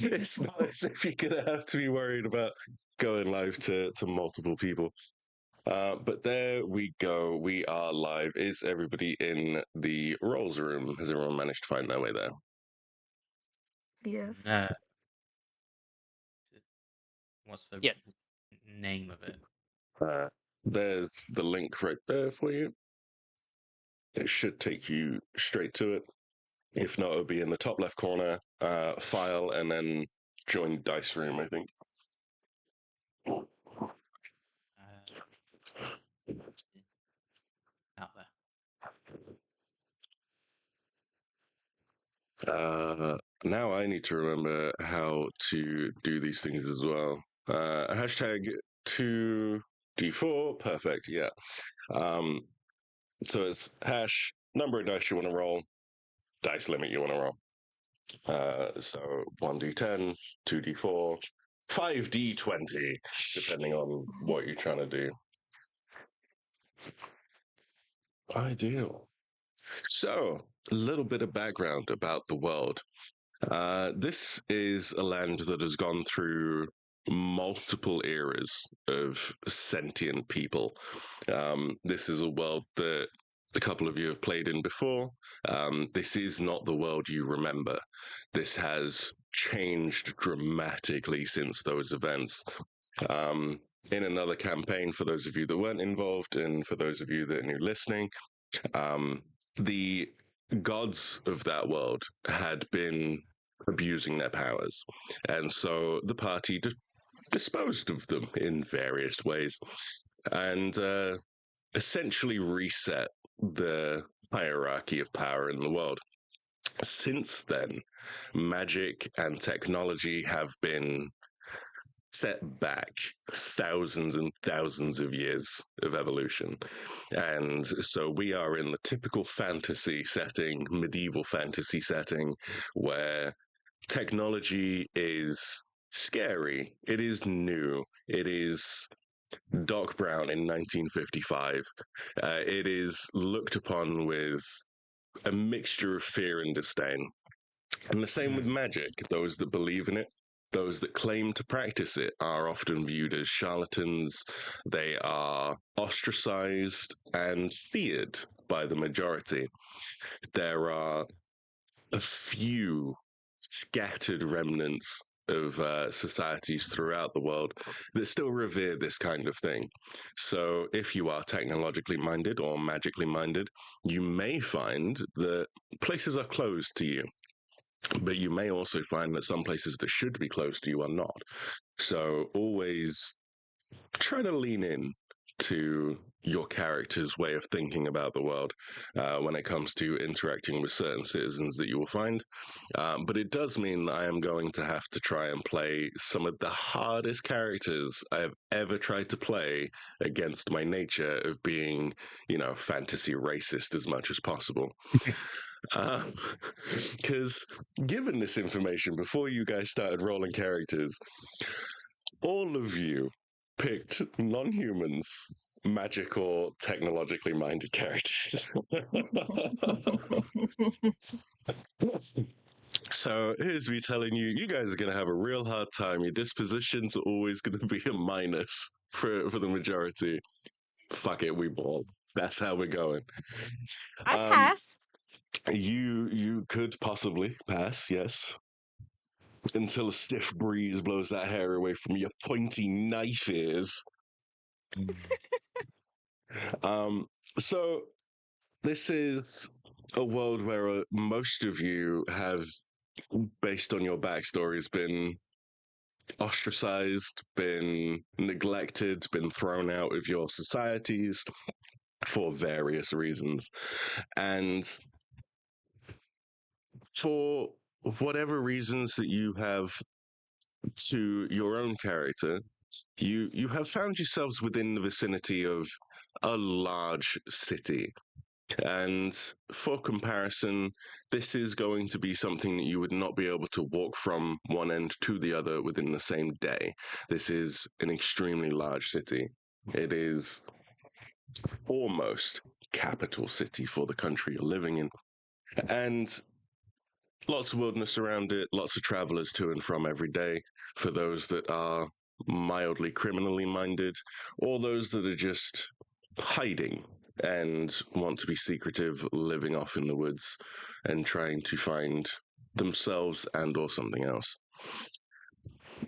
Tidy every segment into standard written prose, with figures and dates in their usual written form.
It's not as if you're gonna have to be worried about going live to multiple people. But there we go. We are live. Is everybody in the roles room? Has everyone managed to find their way there? Yes. No. What's the Yes. name of it? Uh, there's the link right there for you. It should take you straight to it. If not, it'll be in the top left corner, file, and then join dice room, I think. Out there. Now I need to remember how to do these things as well. Hashtag 2D4, perfect, yeah. So it's hash, number of dice you want to roll, dice limit you want to roll. So 1d10, 2d4, 5d20, depending on what you're trying to do. Ideal. So, a little bit of background about the world. This is a land that has gone through multiple eras of sentient people. This is a world that a couple of you have played in before. This is not the world you remember. This has changed dramatically since those events. In another campaign, for those of you that weren't involved, and for those of you that are new listening, the gods of that world had been abusing their powers. And so the party disposed of them in various ways and essentially reset the hierarchy of power in the world. Since then, magic and technology have been set back thousands and thousands of years of evolution. And so we are in the typical fantasy setting, medieval fantasy setting, where technology is scary, it is new, it is Doc Brown in 1955. It is looked upon with a mixture of fear and disdain. And the same with magic. Those that believe in it, those that claim to practice it, are often viewed as charlatans. They are ostracized and feared by the majority. There are a few scattered remnants of societies throughout the world that still revere this kind of thing. So, if you are technologically minded or magically minded, you may find that places are closed to you. But you may also find that some places that should be close to you are not. So always try to lean in to your character's way of thinking about the world when it comes to interacting with certain citizens that you will find. But it does mean that I am going to have to try and play some of the hardest characters I have ever tried to play against my nature of being, fantasy racist as much as possible. Because given this information before you guys started rolling characters, all of you picked non-humans, magic or technologically minded characters. So here's me telling you, you guys are going to have a real hard time. Your dispositions are always going to be a minus for the majority. Fuck it, we ball. That's how we're going. I Um, pass. you could possibly pass, yes, until a stiff breeze blows that hair away from your pointy knife ears. Um, so this is a world where most of you have, based on your backstories, been ostracized, been neglected, been thrown out of your societies for various reasons. And for whatever reasons that you have to your own character, you have found yourselves within the vicinity of a large city. And for comparison, this is going to be something that you would not be able to walk from one end to the other within the same day. This is an extremely large city. It is almost capital city for the country you're living in. And Lots of wilderness around it, lots of travelers to and from every day. For those that are mildly criminally minded, or those that are just hiding and want to be secretive, living off in the woods and trying to find themselves and or something else.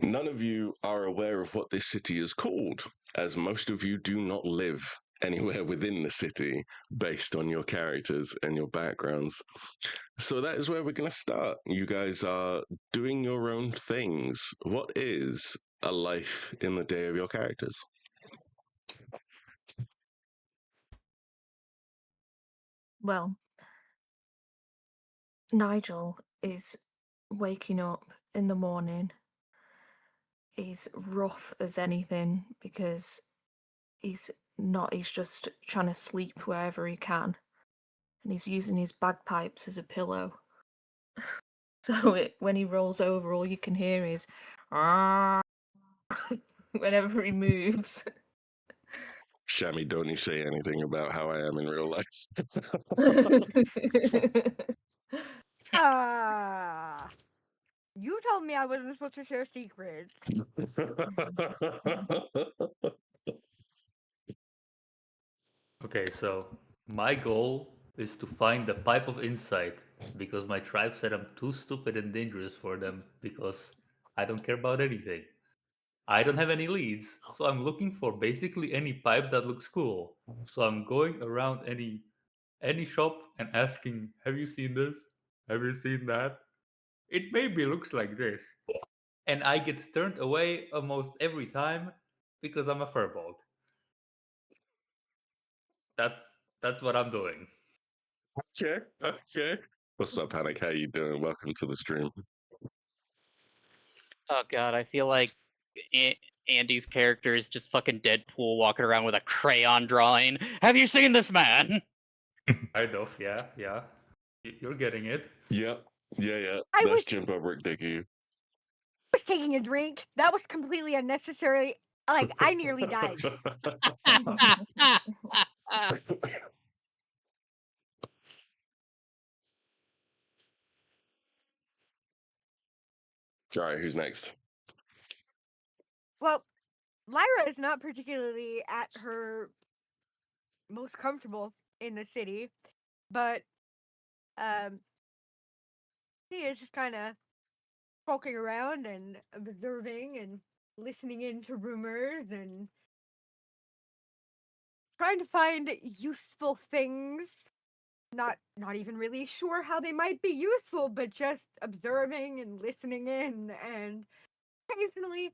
None of you are aware of what this city is called, as most of you do not live anywhere within the city based on your characters and your backgrounds. So that is where we're going to start. You guys are doing your own things. What is a life in the day of your characters? Well, Nigel is waking up in the morning. He's rough as anything because he's just trying to sleep wherever he can. And he's using his bagpipes as a pillow. So when he rolls over, all you can hear is whenever he moves. Shammy, don't you say anything about how I am in real life. You told me I wasn't supposed to share secrets. Okay, so my goal is to find the pipe of insight because my tribe said I'm too stupid and dangerous for them because I don't care about anything. I don't have any leads, so I'm looking for basically any pipe that looks cool. So I'm going around any shop and asking, "Have you seen this? Have you seen that? It maybe looks like this." And I get turned away almost every time because I'm a furball. That's what I'm doing. Okay, okay. What's up, Panic? How you doing? Welcome to the stream. Oh god, I feel like Andy's character is just fucking Deadpool walking around with a crayon drawing. Have you seen this man? Kind of, yeah, yeah. You're getting it. Yep. Yeah. I That's was Jimbo Brick Dicky. taking a drink. That was completely unnecessary. Like, I nearly died. All right, who's next? Well, Lyra is not particularly at her most comfortable in the city, but she is just kind of poking around and observing and listening in to rumors and trying to find useful things. Not even really sure how they might be useful, but just observing and listening in. And occasionally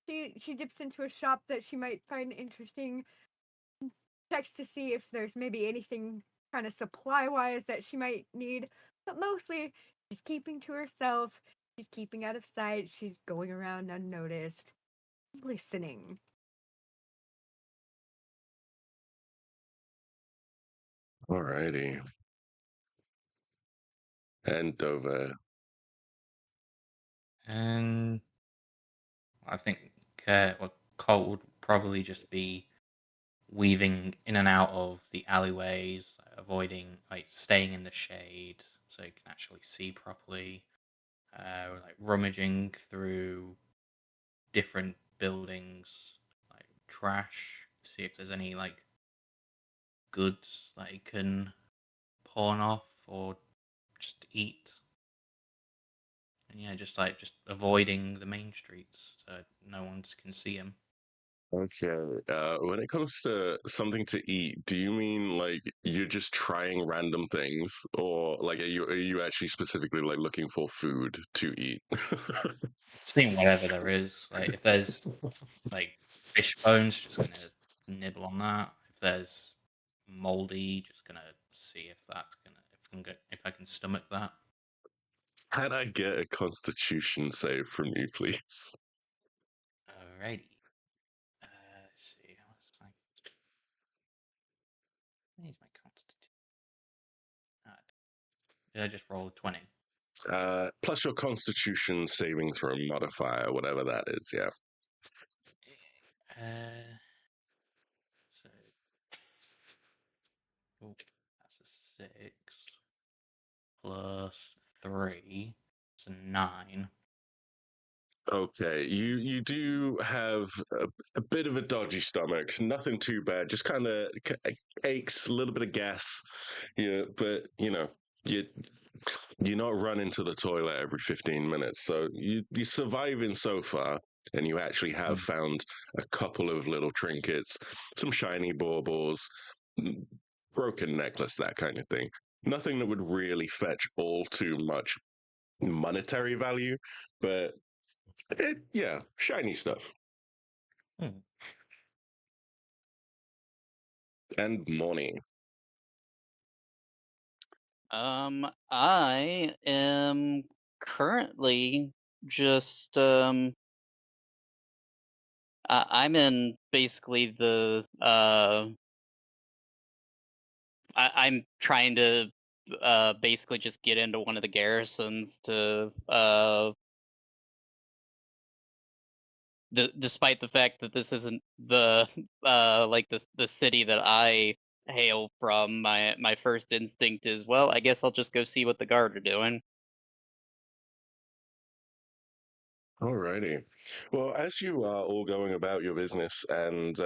she dips into a shop that she might find interesting, checks to see if there's maybe anything kind of supply wise that she might need. But mostly she's keeping to herself, she's keeping out of sight, she's going around unnoticed, listening. Alrighty. And Dover. And I think well, Colt would probably just be weaving in and out of the alleyways, avoiding staying in the shade so you can actually see properly. Like rummaging through different buildings, like trash, see if there's any like goods that you can pawn off or just eat. And yeah, just avoiding the main streets so no one can see him. Okay. When it comes to something to eat, do you mean like you're just trying random things, or like are you actually specifically like looking for food to eat? Seeing whatever there is. Like if there's like fish bones, just gonna nibble on that. If there's moldy, just gonna see if that's gonna if I can stomach that. Can I get a Constitution save from you, please? Alrighty. Let's see. Where's my constitution? Did I just roll a 20? Plus your Constitution saving throw modifier, whatever that is. Yeah. So oh, that's a 6 plus 3. So 9. Okay, you do have a bit of a dodgy stomach. Nothing too bad. Just kind of aches, a little bit of gas. Yeah, but you you're not running to the toilet every 15 minutes, so you're surviving so far. And you actually have found a couple of little trinkets, some shiny baubles, broken necklace, that kind of thing. Nothing that would really fetch all too much monetary value, but yeah, shiny stuff. Hmm. And money. I am currently just I'm in basically the I'm trying to basically just get into one of the garrisons to despite the fact that this isn't the like the city that I hail from, my first instinct is, well, I guess I'll just go see what the guard are doing. Alrighty. Well, as you are all going about your business and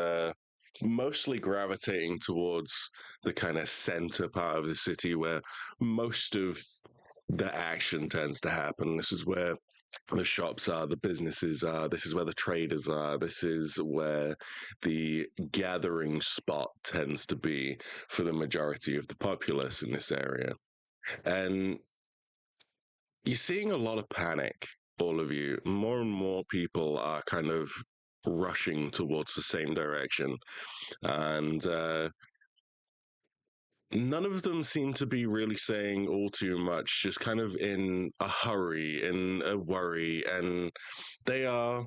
mostly gravitating towards the kind of center part of the city where most of the action tends to happen, this is where the shops are, the businesses are, this is where the traders are, this is where the gathering spot tends to be for the majority of the populace in this area. And you're seeing a lot of panic, all of you. More and more people are kind of rushing towards the same direction. And none of them seem to be really saying all too much, just kind of in a hurry, in a worry. And they are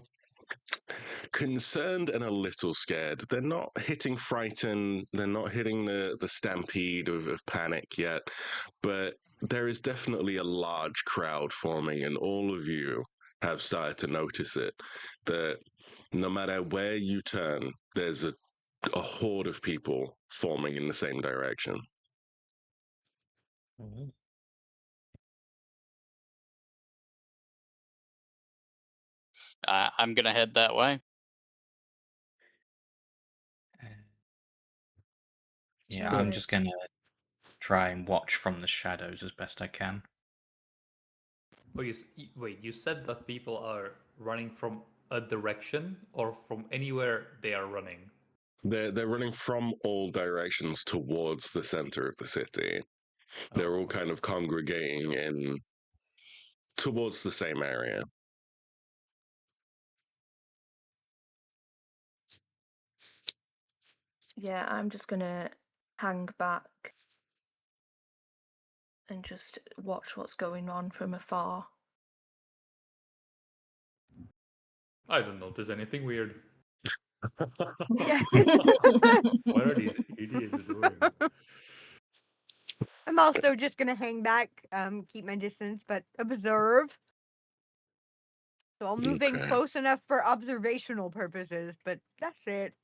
concerned and a little scared. They're not hitting frightened, they're not hitting the stampede of panic yet, but there is definitely a large crowd forming, and all of you have started to notice it. That no matter where you turn, there's a horde of people forming in the same direction. Mhm. I'm gonna head that way. Yeah, So I'm the- just gonna try and watch from the shadows as best I can. Oh, wait, you said that people are running from a direction or from anywhere they are running? They're running from all directions towards the center of the city. They're Oh, all kind of congregating in towards the same area. yeah, I'm just gonna hang back and just watch what's going on from afar. I don't notice anything weird. Yeah. What are these idiots doing? I'm also just gonna hang back, keep my distance, but observe. So I'm moving Okay. close enough for observational purposes, but that's it.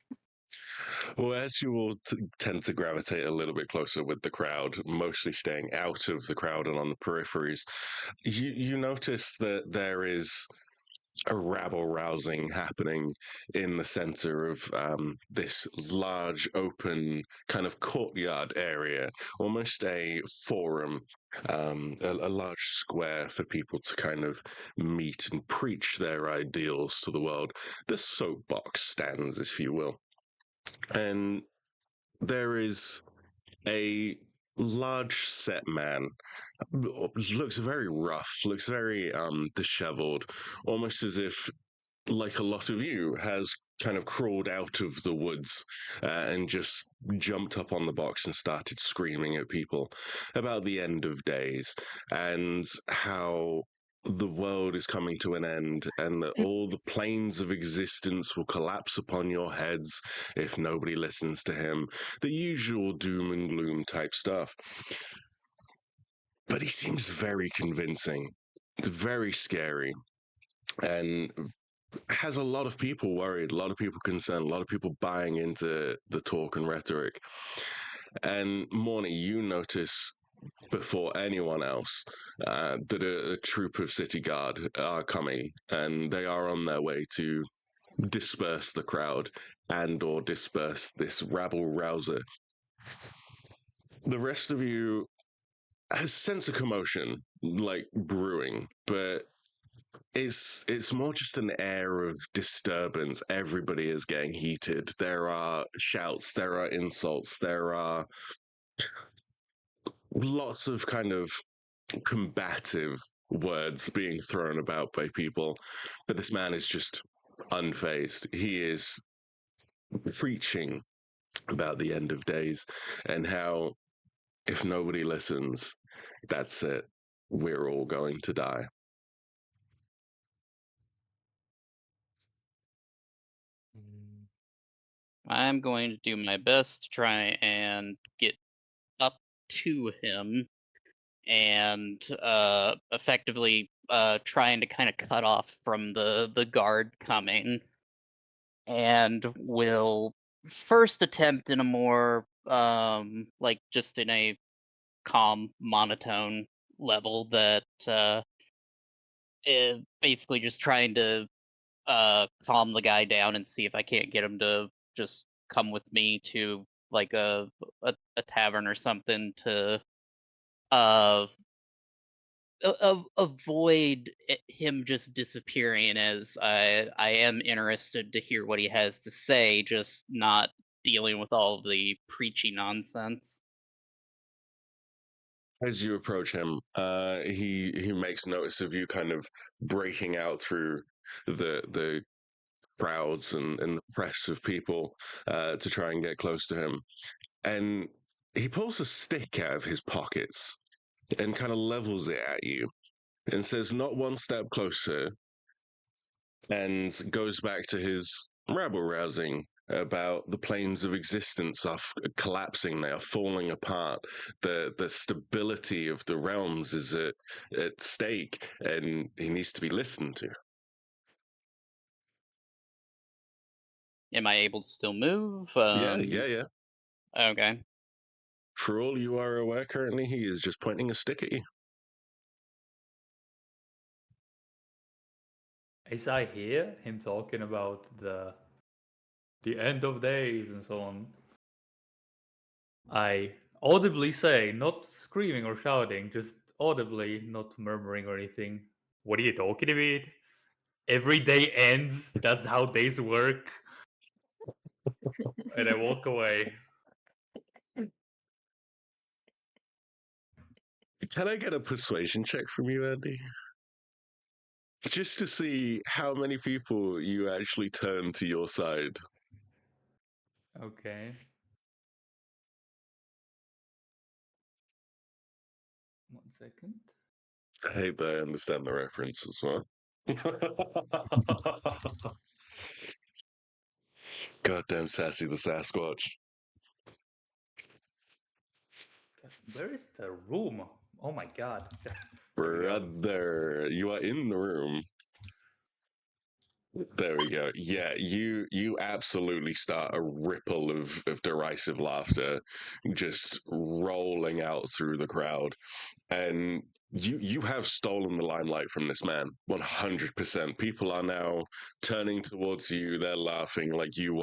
Well, as you all tend to gravitate a little bit closer with the crowd, mostly staying out of the crowd and on the peripheries, you notice that there is a rabble rousing happening in the center of this large open kind of courtyard area, almost a forum, a large square for people to kind of meet and preach their ideals to the world. The soapbox stands, if you will. And there is a large set man, looks very rough, looks very disheveled, almost as if, like a lot of you, has kind of crawled out of the woods and just jumped up on the box and started screaming at people about the end of days and how the world is coming to an end and that all the planes of existence will collapse upon your heads if nobody listens to him. The usual doom and gloom type stuff. But he seems very convincing, very scary, and has a lot of people worried, a lot of people concerned, a lot of people buying into the talk and rhetoric. And Morny, you notice before anyone else that a troop of city guard are coming, and they are on their way to disperse the crowd and or disperse this rabble rouser. The rest of you has sense of commotion, like brewing, but it's more just an air of disturbance. Everybody is getting heated. There are shouts, there are insults, there are lots of kind of combative words being thrown about by people, but this man is just unfazed. He is preaching about the end of days and how if nobody listens, that's it. We're all going to die. I'm going to do my best to try and get up to him and effectively trying to kind of cut off from the guard coming, and will first attempt in a more like just in a calm monotone level that basically just trying to calm the guy down and see if I can't get him to just come with me to like a tavern or something to uh avoid him just disappearing, as I am interested to hear what he has to say, just not dealing with all the preachy nonsense. As you approach him, he makes notice of you kind of breaking out through the crowds and the press of people to try and get close to him. And he pulls a stick out of his pockets and kind of levels it at you and says, "Not one step closer," and goes back to his rabble rousing about the planes of existence are collapsing, they are falling apart, the stability of the realms is at stake, and he needs to be listened to. Am I able to still move? Yeah. Okay. For all you are aware, currently he is just pointing a stick at you. As I hear him talking about the end of days and so on, I audibly say, not screaming or shouting, just audibly, not murmuring or anything, "What are you talking about? Every day ends. That's how days work." And I walk away. Can I get a persuasion check from you, Andy? Just to see how many people you actually turn to your side. Okay. 1 second. I hate that I understand the reference as well. Goddamn Sassy the Sasquatch. Where is the room? Oh my god. There we go. Brother, you are in the room. There we go. Yeah, you absolutely start a ripple of derisive laughter just rolling out through the crowd. And you have stolen the limelight from this man 100%. People are now turning towards you, they're laughing like you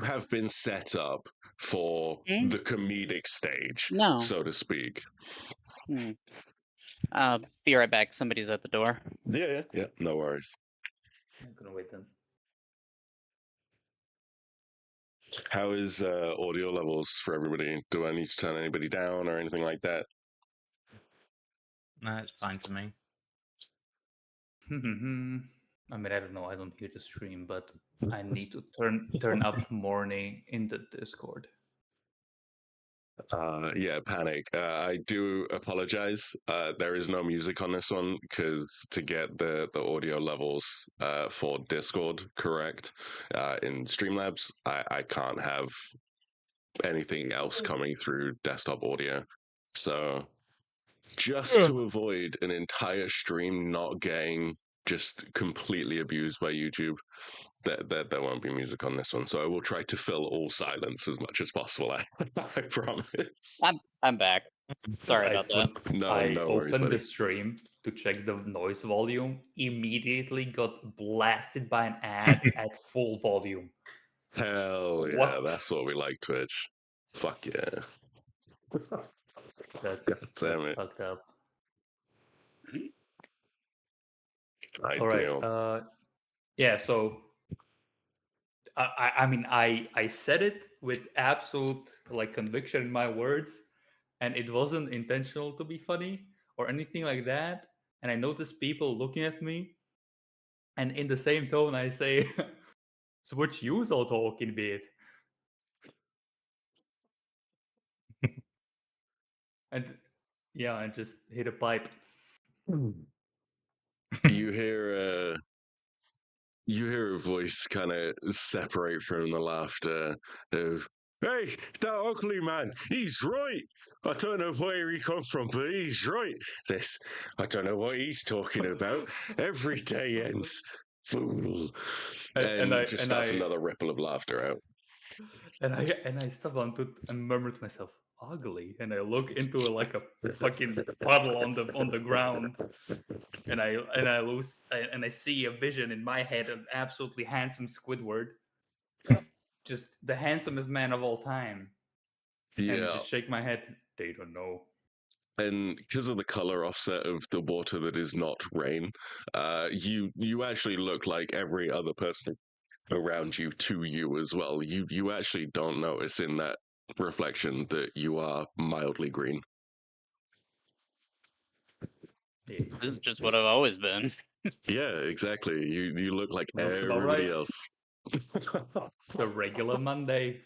have been set up for Hmm? the comedic stage, No. so to speak. Hmm. Be right back. Somebody's at the door. Yeah, no worries. I'm gonna wait then. How is audio levels for everybody? Do I need to turn anybody down or anything like that? No, it's fine for me. I mean, I don't know. I don't hear the stream, but I need to turn up morning in the Discord. Yeah, panic. I do apologize. There is no music on this one because to get the audio levels for Discord correct in Streamlabs, I can't have anything else coming through desktop audio. So just to avoid an entire stream not getting just completely abused by YouTube. There won't be music on this one, so I will try to fill all silence as much as possible. I promise. I'm back. Sorry I about that. I No worries, opened the buddy. stream to check the noise volume. Immediately got blasted by an ad at full volume. Hell yeah, What? that's what we like, Twitch. Fuck yeah. That's Damn it. fucked up. I All right. do. Yeah. So I mean I said it with absolute like conviction in my words, and it wasn't intentional to be funny or anything like that. And I noticed people looking at me, and in the same tone I say, "So what you all talking about?" And yeah, I just hit a pipe. You hear a voice kind of separate from the laughter of, "Hey, that ugly man, he's right. I don't know where he come from, but he's right. I don't know what he's talking about. Every day ends, fool." And just And starts another ripple of laughter out. I stopped and murmured to myself, "Ugly." And I look into like a fucking puddle on the ground, and I see a vision in my head, an absolutely handsome Squidward, just the handsomest man of all time, and Yeah. just shake my head. They don't know. And because of the color offset of the water that is not rain, you actually look like every other person around you to you as well. You actually don't notice in that reflection that you are mildly green. Yeah, This is just what I've always been. Yeah, exactly. You look like looks about everybody right. else. The regular Monday.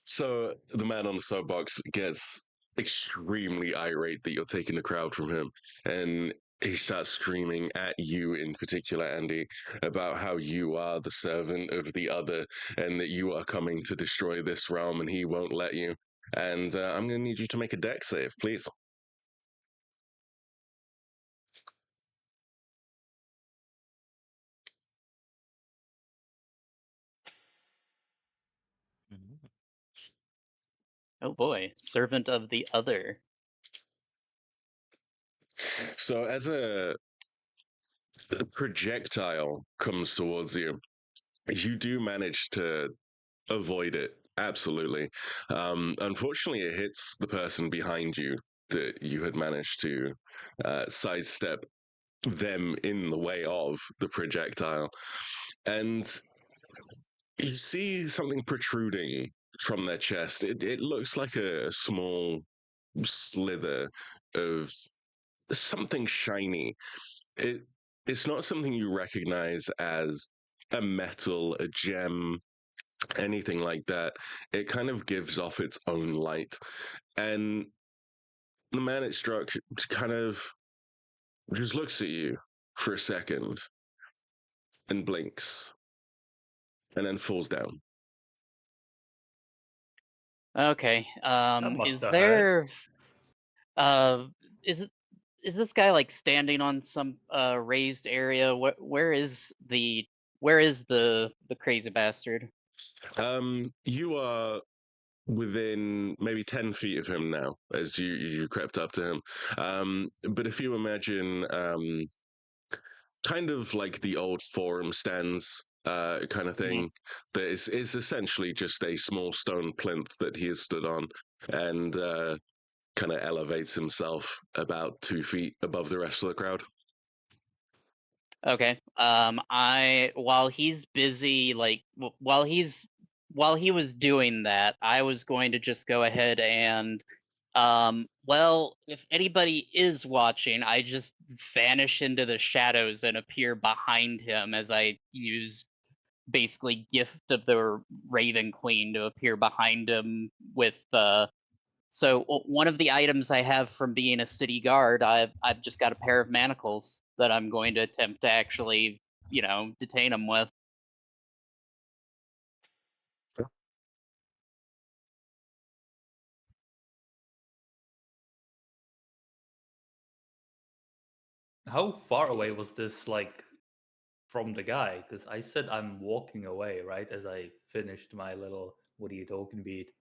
So the man on the soapbox gets extremely irate that you're taking the crowd from him, and he starts screaming at you in particular, Andy, about how you are the servant of the other, and that you are coming to destroy this realm, and he won't let you. And I'm going to need you to make a deck save, please. Oh boy, servant of the other. So as a projectile comes towards you, you do manage to avoid it. Absolutely. Unfortunately, it hits the person behind you that you had managed to sidestep them in the way of the projectile. And you see something protruding from their chest. It looks like a small slither of something shiny. It it's not something you recognize as a metal, a gem, anything like that. It kind of gives off its own light. And the man it struck kind of just looks at you for a second and blinks and then falls down. Okay. That must Is have hurt. there uh is it is this guy like standing on some raised area? Where is the crazy bastard? You are within maybe 10 feet of him now as you crept up to him. But if you imagine kind of like the old forum stands kind of Mhm. thing, that is essentially just a small stone plinth that he has stood on, and kind of elevates himself about 2 feet above the rest of the crowd. Okay. I while he's busy, like while he was doing that, I was going to just go ahead and, well, if anybody is watching, I just vanish into the shadows and appear behind him as I use basically gift of the Raven Queen to appear behind him with one of the items I have from being a city guard, I've just got a pair of manacles that I'm going to attempt to actually, detain him with. How far away was this, like, from the guy? Because I said I'm walking away, right? As I finished my little "what are you talking" beat.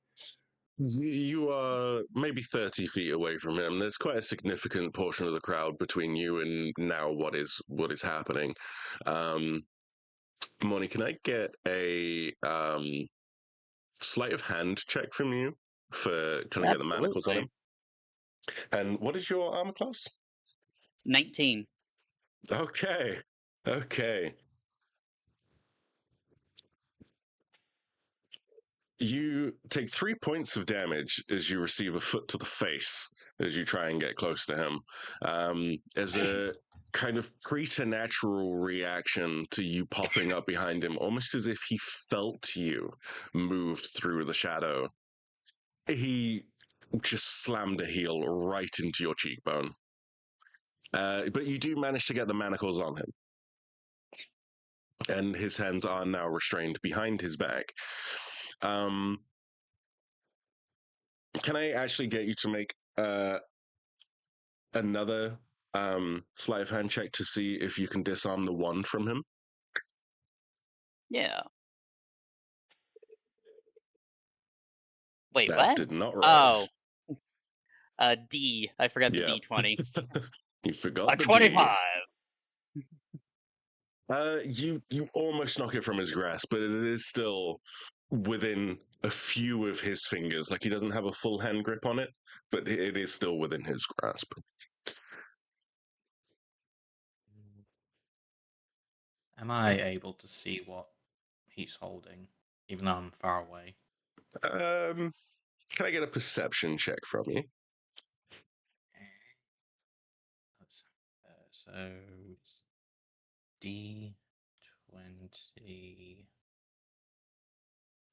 You are maybe 30 feet away from him. There's quite a significant portion of the crowd between you and now what is happening. Moni, can I get a sleight of hand check from you for trying to get the manacles on Absolutely. him? And what is your armor class? 19. Okay. Okay. You take 3 points of damage as you receive a foot to the face as you try and get close to him. As a kind of preternatural reaction to you popping up behind him, almost as if he felt you move through the shadow. He just slammed a heel right into your cheekbone. But you do manage to get the manacles on him. And his hands are now restrained behind his back. Can I actually get you to make another sleight of hand check to see if you can disarm the one from him? Yeah. Wait, That what? did not roll. Oh, D. I forgot the Yep. D20. You forgot the D. 25. You almost knock it from his grasp, but it is still within a few of his fingers. Like he doesn't have a full hand grip on it, but it is still within his grasp. Am I able to see what he's holding, even though I'm far away? Can I get a perception check from you? So it's D20.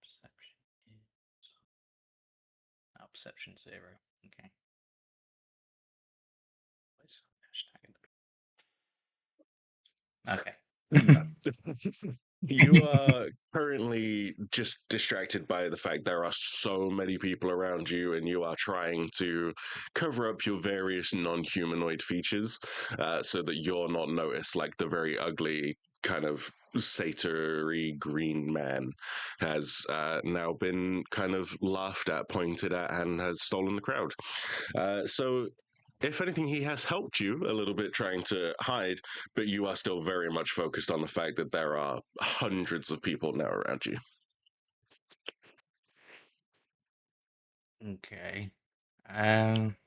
Perception is. Oh, perception 0. Okay. Okay. You are currently just distracted by the fact there are so many people around you, and you are trying to cover up your various non-humanoid features so that you're not noticed, like the very ugly kind of satyr-y green man has now been kind of laughed at, pointed at, and has stolen the crowd. So if anything, he has helped you a little bit trying to hide, but you are still very much focused on the fact that there are hundreds of people now around you. Okay. Can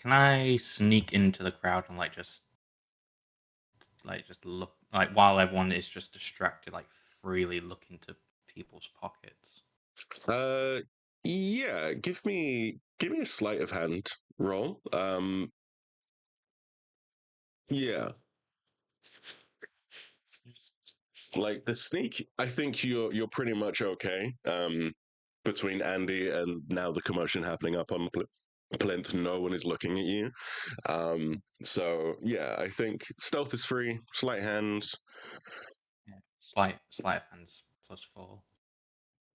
I sneak into the crowd and just look, like while everyone is just distracted, like freely look into people's pockets? Uh, yeah, give me a sleight of hand roll. Yeah, like the sneak. I think you're pretty much okay. Between Andy and now the commotion happening up on plinth, no one is looking at you. So yeah, I think stealth is free. Sleight hand. Yeah. Sleight of hands +4.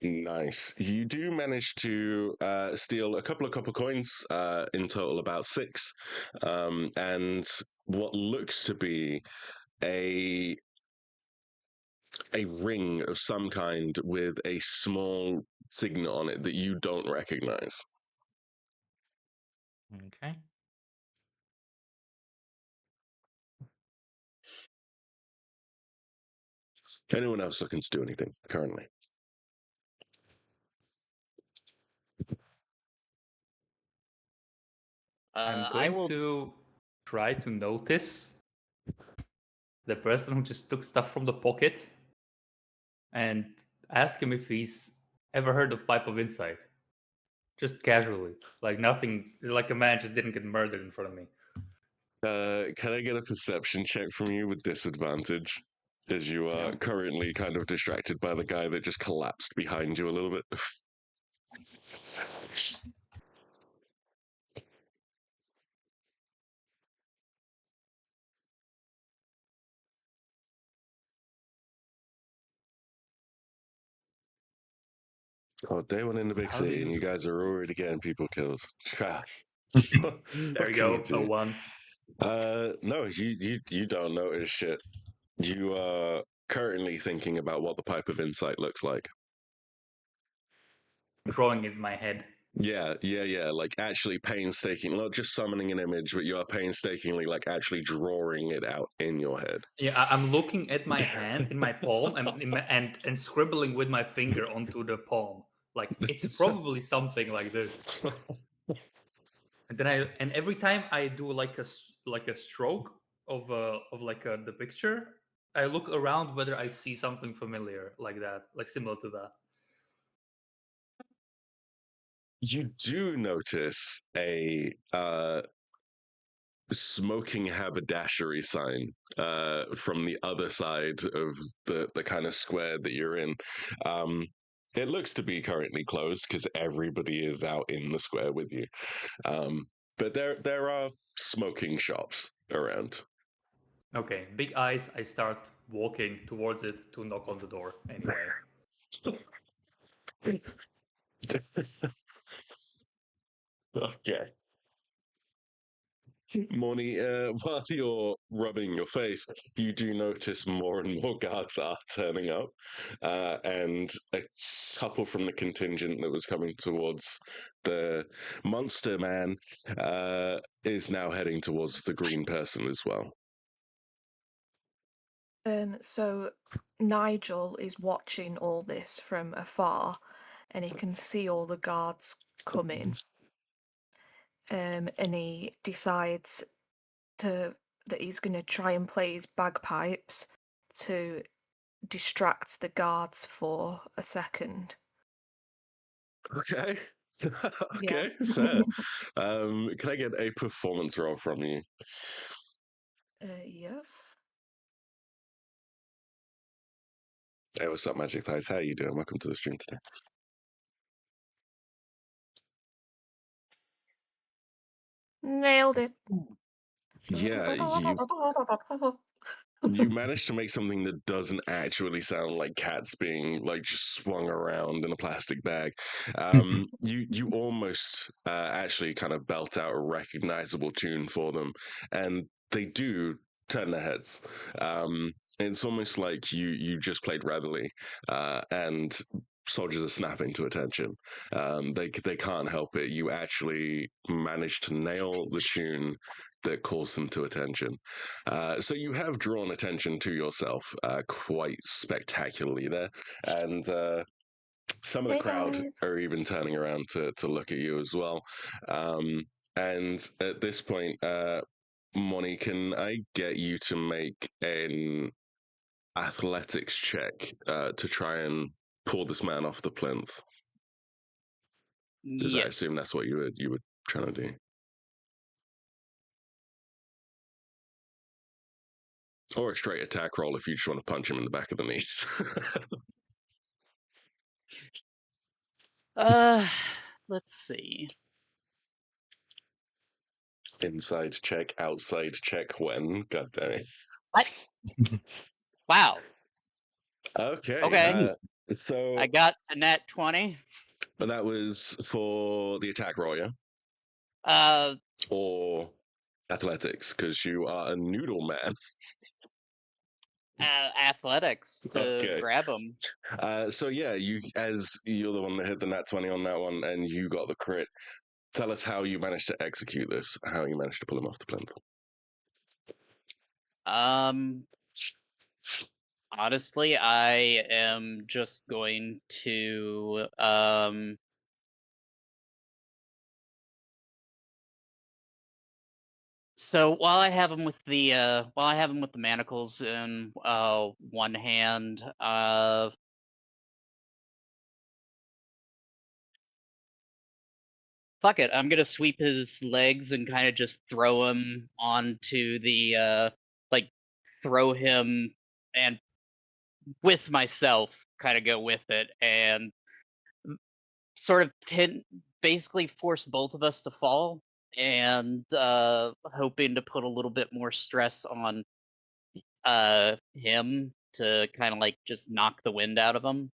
Nice. You do manage to steal a couple of copper coins, in total about 6, and what looks to be a a ring of some kind with a small signet on it that you don't recognize. Okay. Anyone else looking to do anything currently? I'm I going will. to try to notice the person who just took stuff from the pocket and ask him if he's ever heard of Pipe of Insight. Just casually. Like nothing, like a man just didn't get murdered in front of me. Can I get a perception check from you with disadvantage? As you are Yeah. currently kind of distracted by the guy that just collapsed behind you a little bit. Oh, day one in the big How do city, and you you do? guys are already getting people killed. What There you can you go, a do? 1. No, you don't notice shit. You are currently thinking about what the pipe of insight looks like. Drawing it in my head. Yeah. Like actually painstakingly, not just summoning an image, but you are painstakingly like actually drawing it out in your head. Yeah, I'm looking at my hand in my palm and scribbling with my finger onto the palm. Like it's probably something like this. And then every time I do like a stroke of the picture, I look around whether I see something familiar like that, like similar to that. You do notice a smoking haberdashery sign from the other side of the kind of square that you're in. Um, it looks to be currently closed because everybody is out in the square with you. But there are smoking shops around. Okay, big eyes. I start walking towards it to knock on the door anyway. Okay. Moni, while you're rubbing your face, you do notice more and more guards are turning up, and a couple from the contingent that was coming towards the monster man is now heading towards the green person as well. So Nigel is watching all this from afar, and he can see all the guards coming. And he decides that he's going to try and play his bagpipes to distract the guards for a second. Okay. Yeah. Okay, fair. Can I get a performance roll from you? Yes. Hey, what's up, Magic Thighs? How you doing? Welcome to the stream today. Nailed it. Yeah, you managed to make something that doesn't actually sound like cats being like just swung around in a plastic bag. You almost actually kind of belt out a recognizable tune for them, and they do turn their heads. It's almost like you just played readily, and soldiers are snapping to attention. They can't help it. You actually managed to nail the tune that calls them to attention. So you have drawn attention to yourself quite spectacularly there, and some of the Hey crowd guys. are even turning around to look at you as well. And at this point, Moni, can I get you to make an athletics check to try and pull this man off the plinth? Because I assume Yes. that's what you were trying to do. Or a straight attack roll if you just want to punch him in the back of the knees. Uh, let's see. Inside check, outside check when? God damn it. What? Wow. Okay. Okay. So I got a nat 20. that was for the attack roll, yeah? Uh, Or athletics, because you are a noodle man. athletics to Okay. grab him. So yeah, you're the one that hit the nat 20 on that one and you got the crit. Tell us how you managed to execute this, how you managed to pull him off the plinth. Honestly, I am just going to so while I have him with the manacles in one hand, fuck it, I'm gonna sweep his legs and kind of just throw him onto the like throw him and with myself kind of go with it and sort of basically force both of us to fall and hoping to put a little bit more stress on him to kind of like just knock the wind out of him.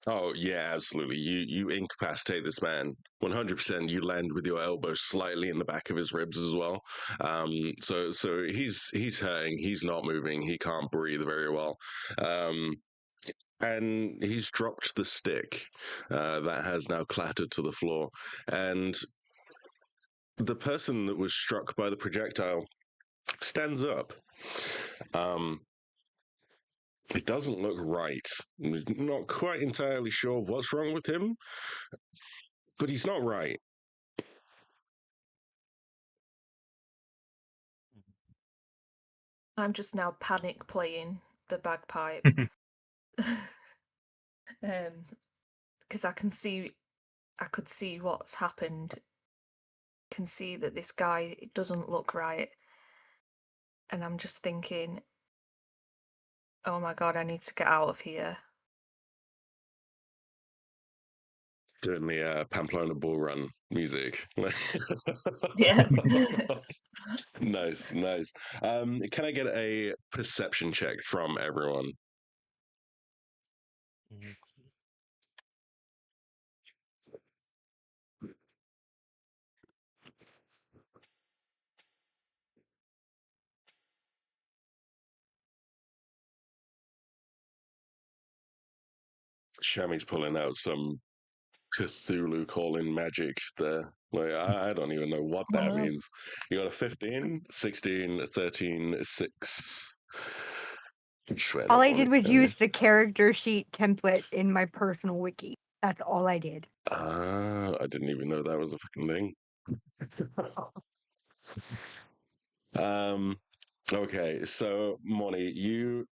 Oh yeah, absolutely. You incapacitate this man 100%. You land with your elbow slightly in the back of his ribs as well. So he's hurting. He's not moving. He can't breathe very well. Um, and he's dropped the stick that has now clattered to the floor. And the person that was struck by the projectile stands up. Um, it doesn't look right. Not quite entirely sure what's wrong with him, but he's not right. I'm just now panic playing the bagpipe. Because I could see what's happened. Can see that this guy doesn't look right, and I'm just thinking, oh my god, I need to get out of here. Doing the Pamplona Bull Run music. Yeah. Nice, nice. Can I get a perception check from everyone? Okay. Shami's pulling out some Cthulhu calling magic there. Like, I don't even know what that Wow. means. You got a 15, 16, 13, 6. All I did was use the character sheet template in my personal wiki. That's all I did. Ah, I didn't even know that was a fucking thing. Okay, so Moni, you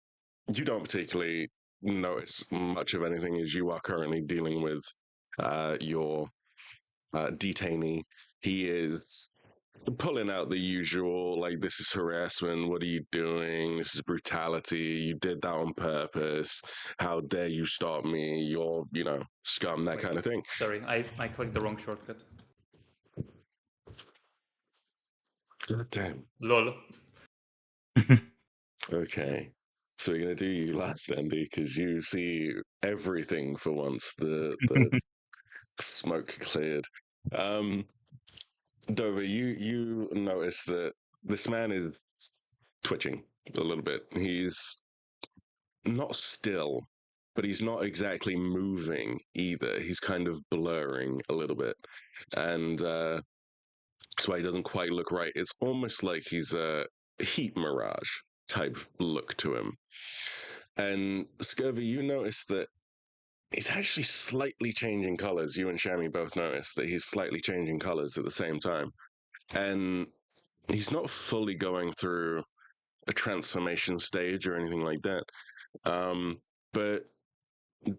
don't particularly notice much of anything as you are currently dealing with your detainee. He is pulling out the usual, like, this is harassment. What are you doing? This is brutality. You did that on purpose. How dare you stop me? You're, scum, that Wait, kind of thing. Sorry, I clicked the wrong shortcut. God damn. Lol. Okay. So we're gonna do you last, Andy, because you see everything for once. The smoke cleared. Um, Dover, you notice that this man is twitching a little bit. He's not still, but he's not exactly moving either. He's kind of blurring a little bit, and that's why he doesn't quite look right. It's almost like he's a heat mirage type look to him. And Scurvy, you notice that he's actually slightly changing colors. You and Shami both notice that he's slightly changing colors at the same time. And he's not fully going through a transformation stage or anything like that. But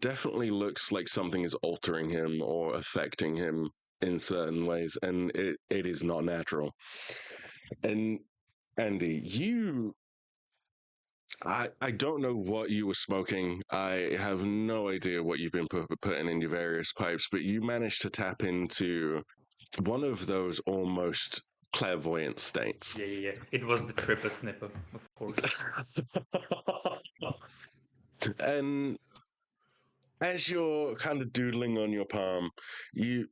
definitely looks like something is altering him or affecting him in certain ways. And it is not natural. And Andy, I don't know what you were smoking. I have no idea what you've been putting in your various pipes, but you managed to tap into one of those almost clairvoyant states. Yeah. It was the tripper snipper, of course. And as you're kind of doodling on your palm, you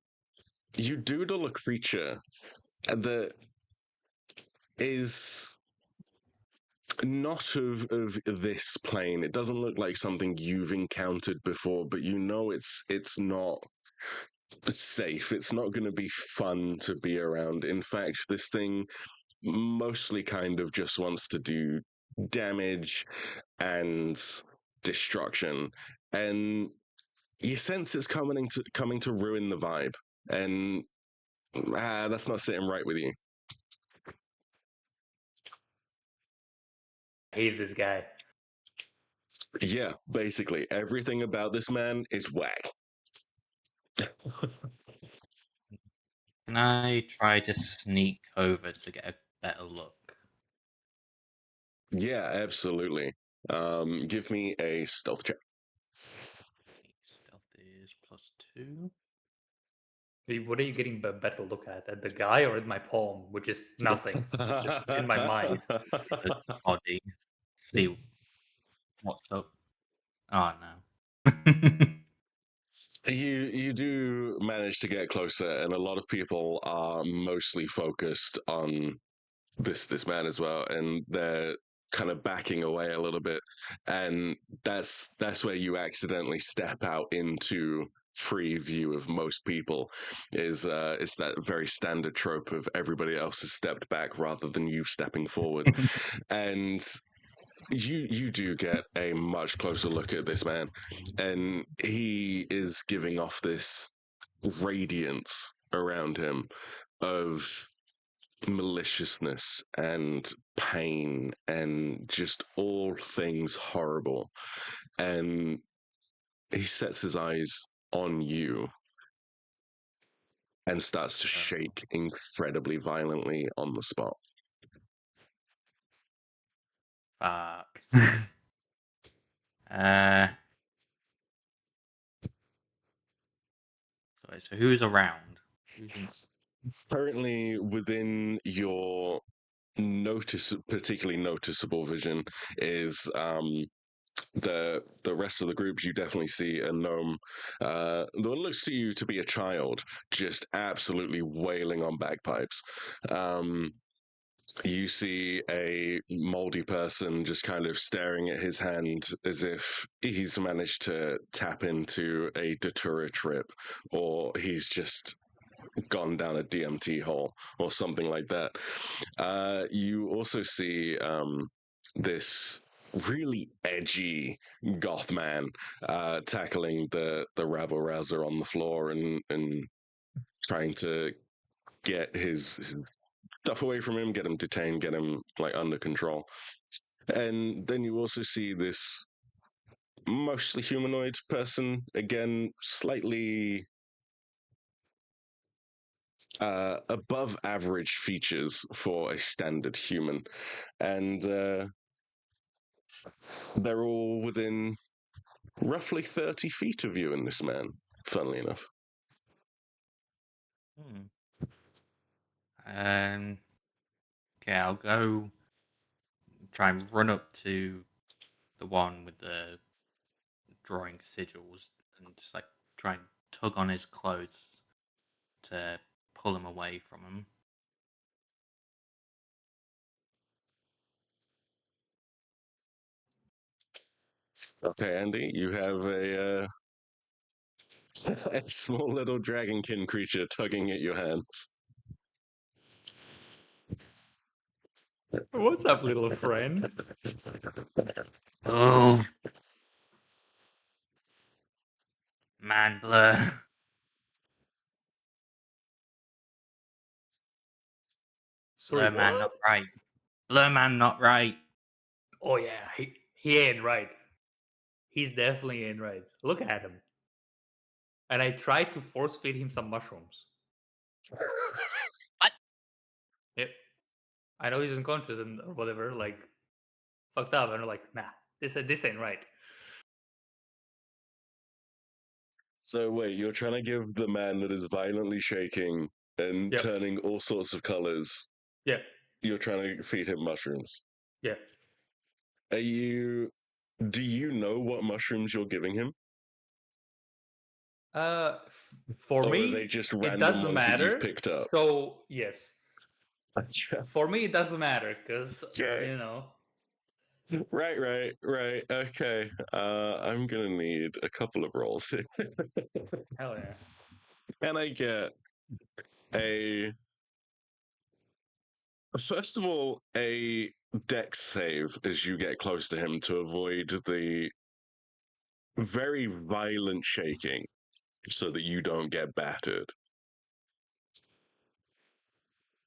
doodle a creature that is not of this plane. It doesn't look like something you've encountered before, but you know it's not safe. It's not going to be fun to be around. In fact, this thing mostly kind of just wants to do damage and destruction, and you sense it's coming to ruin the vibe, and that's not sitting right with you. I hate this guy. Yeah, basically everything about this man is whack. Can I try to sneak over to get a better look? Yeah, absolutely. Give me a stealth check. Stealth is +2. What are you getting a better look at the guy or at my palm, which is nothing, just in my mind. The body. See what's up. Oh no. You do manage to get closer, and a lot of people are mostly focused on this man as well, and they're kind of backing away a little bit, and that's where you accidentally step out into free view of most people. Is that very standard trope of everybody else has stepped back rather than you stepping forward, and you do get a much closer look at this man, and he is giving off this radiance around him of maliciousness and pain and just all things horrible. And he sets his eyes on you and starts to shake incredibly violently on the spot. Fuck. uh. So who's around? Who's in? Currently within your particularly noticeable vision is the rest of the group. You definitely see a gnome that looks to you to be a child, just absolutely wailing on bagpipes. You see a moldy person just kind of staring at his hand as if he's managed to tap into a datura trip, or he's just gone down a DMT hole or something like that. You also see this really edgy goth man tackling the rabble rouser on the floor and trying to get his stuff away from him, get him detained, get him like under control. And then you also see this mostly humanoid person, again, slightly above average features for a standard human. And they're all within roughly 30 feet of you and this man, funnily enough. Okay, I'll go try and run up to the one with the drawing sigils and just like try and tug on his clothes to pull him away from him. Okay, Andy, you have a small little dragonkin creature tugging at your hands. What's up, little friend? Oh, man, blur. Sorry, Blur man, what? not right. Blur man, not right. Oh yeah, he ain't right. He's definitely ain't right. Look at him. And I tried to force feed him some mushrooms. What? Yep. I know he's unconscious and or whatever, like fucked up, and I'm like, nah, this ain't right. So wait, you're trying to give the man that is violently shaking and Yep. turning all sorts of colors, Yeah. you're trying to feed him mushrooms. Yeah. Do you know what mushrooms you're giving him? For Or are me, they just it random doesn't ones that you've matter. picked up? So yes, Gotcha. for me it doesn't matter because Okay. Right. Okay. I'm gonna need a couple of rolls here. Hell yeah. Can I get a first of all a dex save as you get close to him to avoid the very violent shaking so that you don't get battered.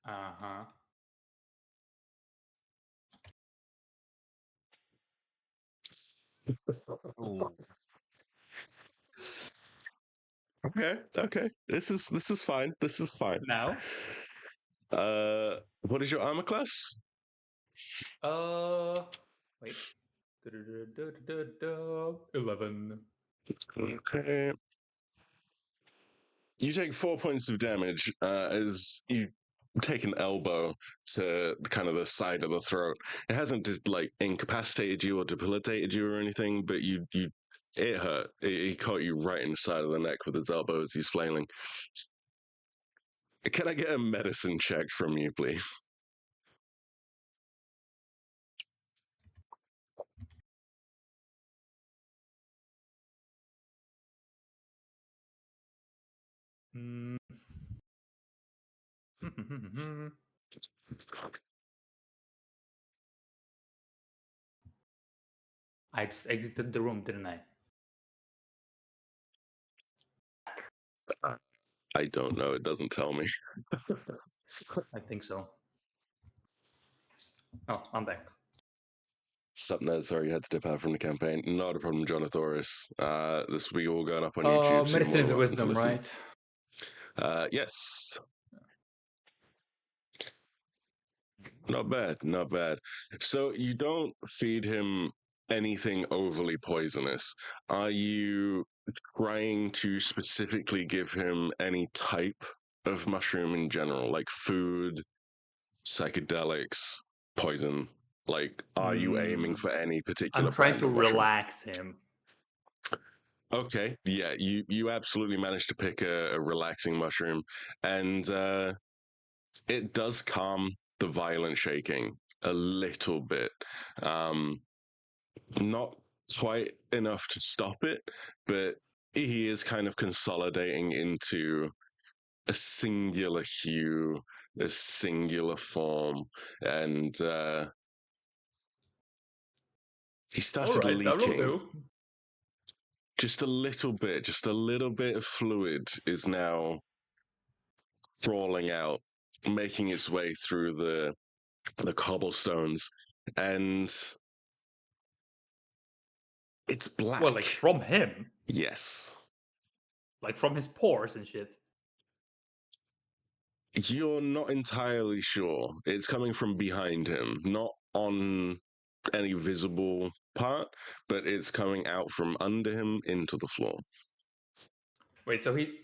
Uh-huh. Ooh. Okay. This is fine. This is fine. Now, What is your armor class? wait. 11. Okay. You take 4 points of damage as you take an elbow to kind of the side of the throat. It hasn't like incapacitated you or debilitated you or anything, but you It hurt. He caught you right in the side of the neck with his elbow as he's flailing. Can I get a medicine check from you, please? Mm. I just exited the room, didn't I? I don't know. It doesn't tell me. I think so. Oh, I'm back. Sup, Ned? Sorry you had to dip out from the campaign. Not a problem, Jonathoris. This will be all going up on YouTube. So Medicine is welcome to wisdom, listen. right? Yes. Not bad, not bad. So you don't feed him anything overly poisonous. Are you trying to specifically give him any type of mushroom in general, like food, psychedelics, poison? Like, are you aiming for any particular I'm trying brand to of mushroom? relax him. Okay, yeah, you absolutely managed to pick a relaxing mushroom, and it does calm the violent shaking a little bit. Um, Not quite enough to stop it, but he is kind of consolidating into a singular hue, a singular form, and he All started right, that'll leaking. do. Just a little bit of fluid is now crawling out, making its way through the cobblestones, and it's black. Well, like from him, Yes. like from his pores and shit. You're not entirely sure. It's coming from behind him, not on any visible part, but it's coming out from under him into the floor. Wait, so he?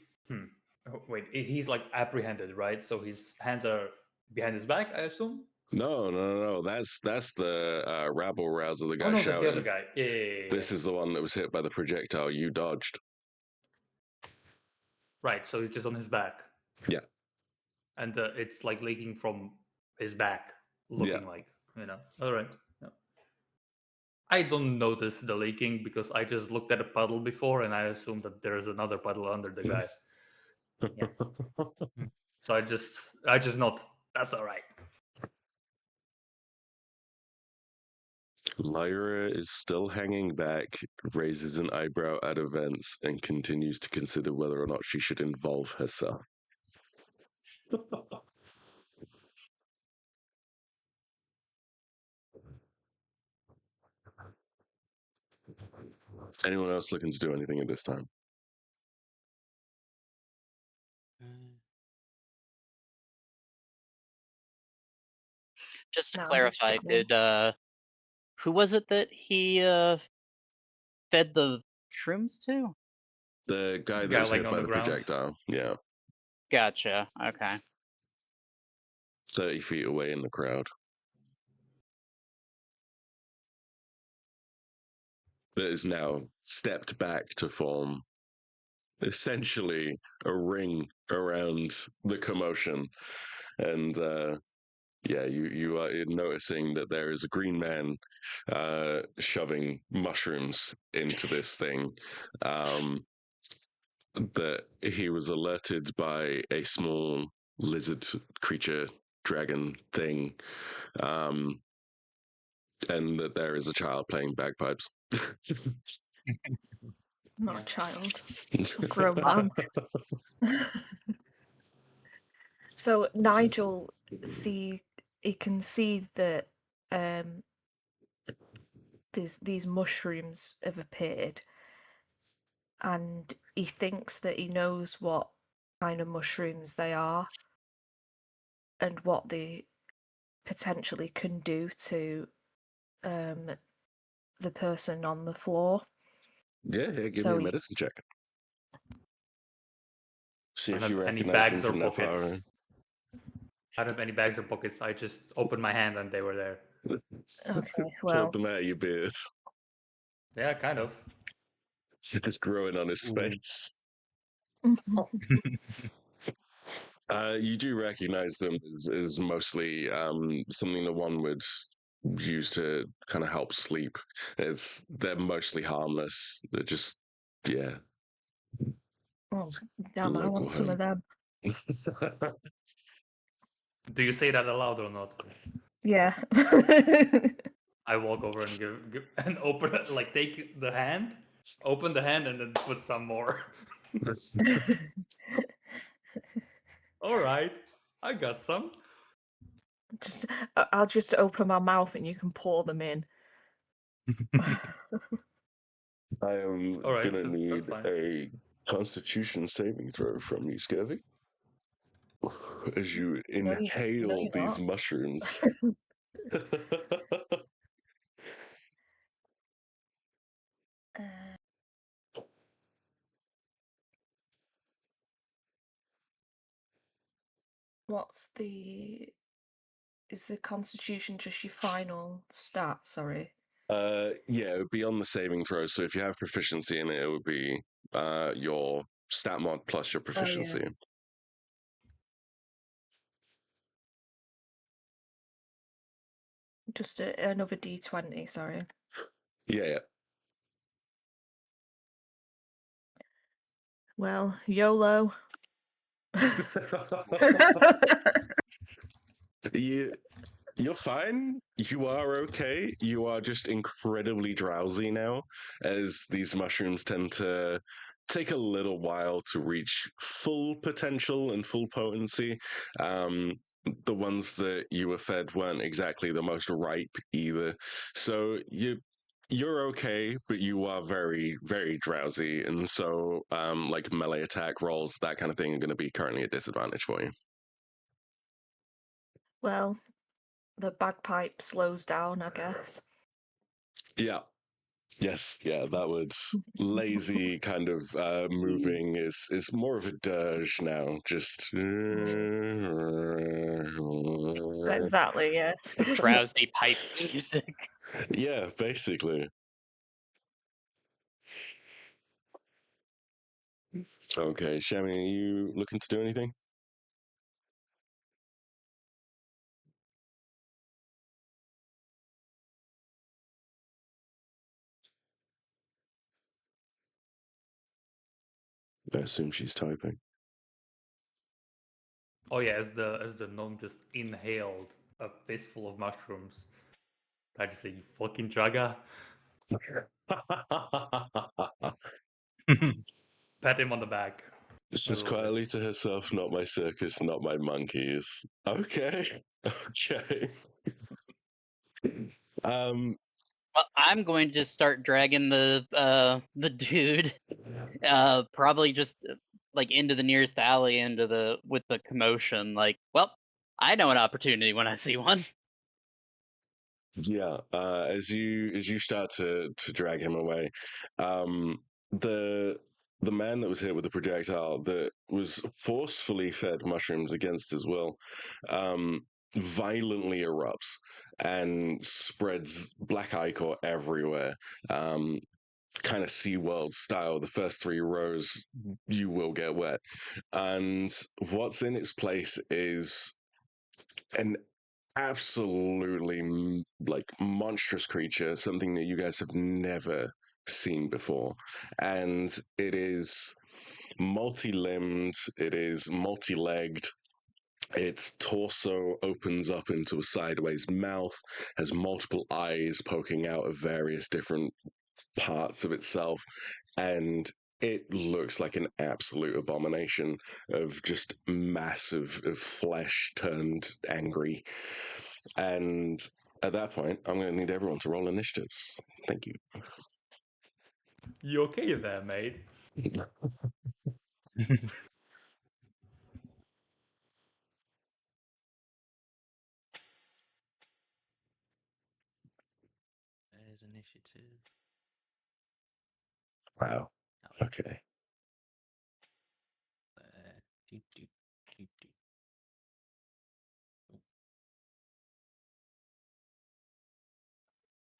Wait, he's like apprehended, right? So his hands are behind his back, I assume. No. That's the rabble rouser, the guy Oh no, that's the other shouting. guy. Yeah. This is the one that was hit by the projectile you dodged. Right. So he's just on his back. Yeah. And it's like leaking from his back, Yeah. looking like, you know. All right. Yeah. I don't notice the leaking because I just looked at a puddle before and I assumed that there's another puddle under the guy. Yeah. So I just not. That's all right. Lyra is still hanging back, raises an eyebrow at events, and continues to consider whether or not she should involve herself. Anyone else looking to do anything at this time? Just to No, I'm just clarify, chilling. did who was it that he fed the shrooms to? The guy The that guy was laying hit on by the the ground. projectile. Yeah. Gotcha. Okay. 30 feet away in the crowd. That is now stepped back to form essentially a ring around the commotion. And yeah, you are noticing that there is a green man shoving mushrooms into this thing. That he was alerted by a small lizard creature, dragon thing, and that there is a child playing bagpipes. Not a child, a grown man. So Nigel he can see that these mushrooms have appeared, and he thinks that he knows what kind of mushrooms they are and what they potentially can do to the person on the floor. Yeah, give So me a medicine check. See I if don't you have any recognize them bags or from that far pockets. away. I don't have any bags or pockets. I just opened my hand and they were there. Okay, well, Pulled them out of your beard. Yeah, kind of. It's growing on his Ooh. face. You do recognize them as mostly something that one would use to kind of help sleep. They're mostly harmless. They're just yeah, Oh, damn, I local want some of them. Do you say that aloud or not? Yeah. I walk over and give and open it, like take the hand, open the hand, and then put some more. All right, I got some. Just, I'll just open my mouth and you can pour them in. I am All right, gonna that's need fine. a Constitution saving throw from you, Scurvy, as you No, inhale you're these not. mushrooms. What's the... Is the Constitution just your final stat? Sorry. Yeah, it would be on the saving throw. So if you have proficiency in it, it would be your stat mod plus your Oh, yeah. proficiency. Just another D20, sorry. Yeah. Well, YOLO. You're fine. You are okay. You are just incredibly drowsy now, as these mushrooms tend to take a little while to reach full potential and full potency. The ones that you were fed weren't exactly the most ripe either. So you're okay, but you are very, very drowsy, and so like melee attack rolls, that kind of thing, are going to be currently a disadvantage for you. Well, the bagpipe slows down, I guess. Yeah. Yes, yeah, that would lazy kind of moving is more of a dirge now. Just Exactly, yeah. Drowsy pipe music. yeah, basically. Okay, Shami, are you looking to do anything? I assume she's typing. Oh yeah, as the gnome just inhaled a fistful of mushrooms, I just say, "You fucking jagger." Pat him on the back It's a just little bit. quietly to herself, not my circus, not my monkeys. Okay. Okay. Um Well, I'm going to start dragging the dude, probably just like into the nearest alley, into the with the commotion. Like, well, I know an opportunity when I see one. Yeah, as you start to drag him away, um, the the man that was hit with the projectile that was forcefully fed mushrooms against his will, um, violently erupts and spreads black ichor everywhere. Kind of SeaWorld style. The first 3 rows, you will get wet, and what's in its place is an absolutely like monstrous creature, something that you guys have never seen before. And it is multi-limbed, it is multi-legged. Its torso opens up into a sideways mouth, has multiple eyes poking out of various different parts of itself, and it looks like an absolute abomination of just massive of flesh turned angry. And at that point, I'm going to need everyone to roll initiatives. Thank you. You okay there, mate? There's initiative. Wow. Oh, yeah. Okay. Do, do, do,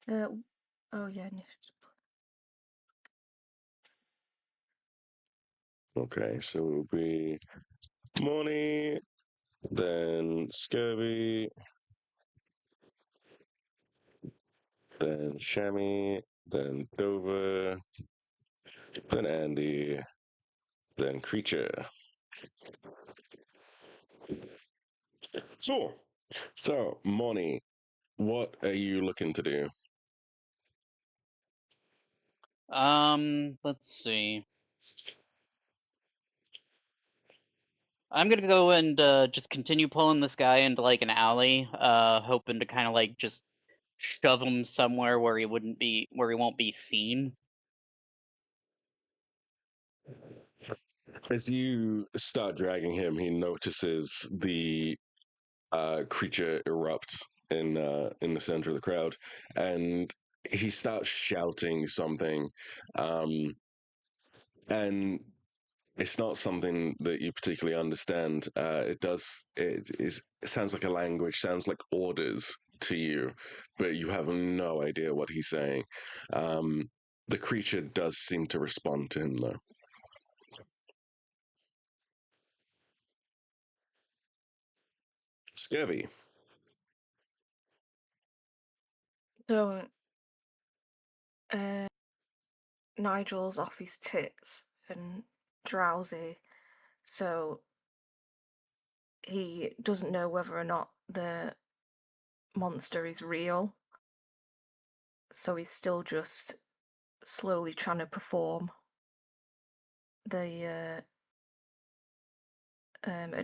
do. Oh, yeah. Okay, so it'll be Morny, then Scurvy, then Shammy, then Dover, then Andy, then Creature. So, Morny, what are you looking to do? Let's see. I'm gonna go and just continue pulling this guy into like an alley, hoping to kind of like just shove him somewhere where he won't be seen. As you start dragging him, he notices the creature erupt in the center of the crowd, and he starts shouting something, um, and it's not something that you particularly understand. It sounds like a language, sounds like orders to you, but you have no idea what he's saying. The creature does seem to respond to him, though. Scurvy. So, Nigel's off his tits and drowsy, so he doesn't know whether or not the monster is real. So he's still just slowly trying to perform a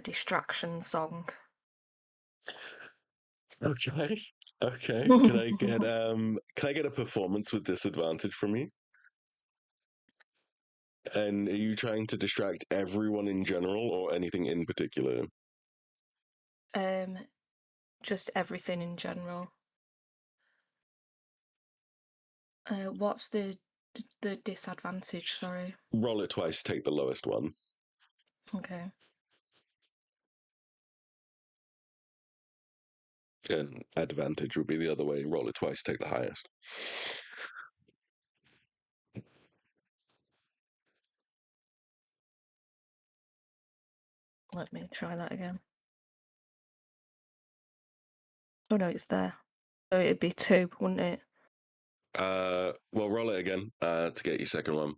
distraction song. Okay. Okay. Can I get a performance with disadvantage from you? And are you trying to distract everyone in general or anything in particular? Just everything in general. What's the disadvantage? Sorry. Roll it twice, take the lowest one. Okay. And advantage would be the other way. Roll it twice, take the highest. Let me try that again. Oh no, it's there. So it'd be 2, wouldn't it? Well, roll it again to get your second one.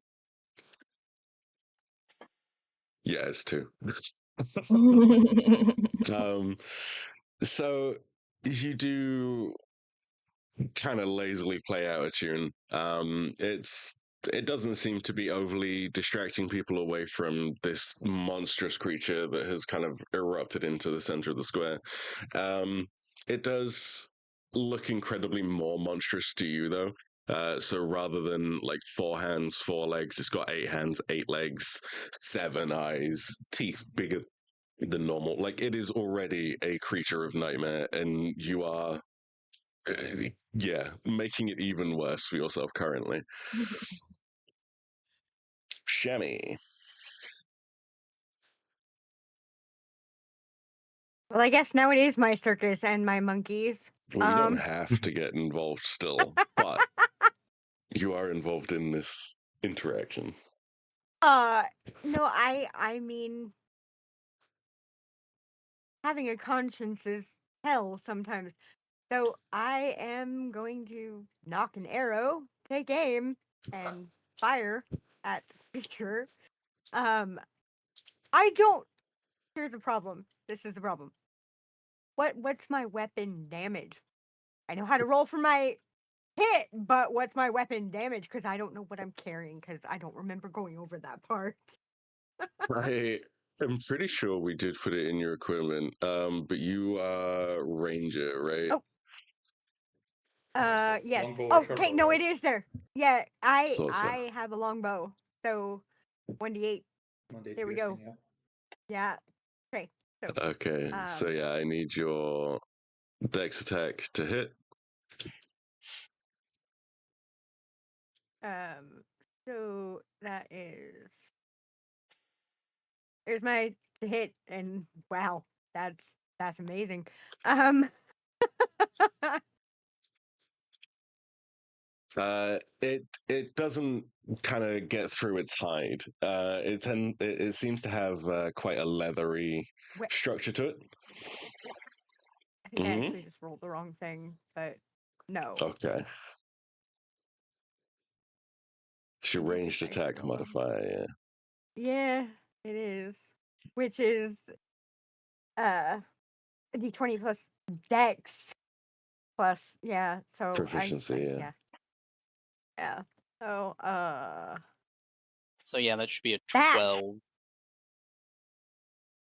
Yeah, it's 2. So you do kind of lazily play out a tune. It doesn't seem to be overly distracting people away from this monstrous creature that has kind of erupted into the center of the square. It does look incredibly more monstrous to you, though. So rather than like 4 hands, 4 legs, it's got 8 hands, 8 legs, 7 eyes, teeth bigger than normal. Like it is already a creature of nightmare, and you are, yeah, making it even worse for yourself currently. Shammy. Well, I guess now it is my circus and my monkeys. Well, you don't have to get involved still, but you are involved in this interaction. No, I mean, having a conscience is hell sometimes. So I am going to knock an arrow, take aim, and fire at the creature. I don't. Here's the problem. This is the problem. What's my weapon damage? I know how to roll for my hit, but what's my weapon damage? Because I don't know what I'm carrying. Because I don't remember going over that part. I am pretty sure we did put it in your equipment, but you are ranger, right? Oh. Yes. Longbow or Okay, shortbow, no, right? it is there. Yeah, So. I have a longbow. So 1d8. There we go. Yeah. Yeah. Okay. So Okay, so yeah, I need your dex attack to hit. So that is, there's my hit, and wow, that's amazing. It doesn't kind of get through its hide. It seems to have quite a leathery Wait, structure to it. I think I Hmm. actually just rolled the wrong thing, but no. Okay. It's your Is it this ranged dice attack roll wrong? modifier. Yeah, it is. Which is a d20 plus dex plus so Proficiency. Yeah. yeah. So So yeah, that should be a that 12.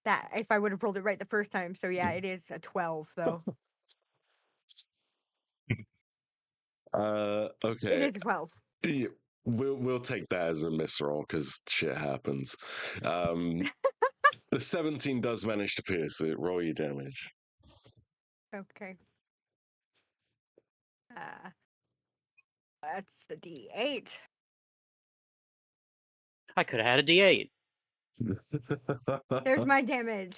that if I would have rolled it right the first time, so yeah, it is a 12 though. It Okay. is a 12. Yeah, we'll take that as a misroll because shit happens. The 17 does manage to pierce it. Roll your damage. Okay. Uh that's a d8. I could have had a D8. There's my damage.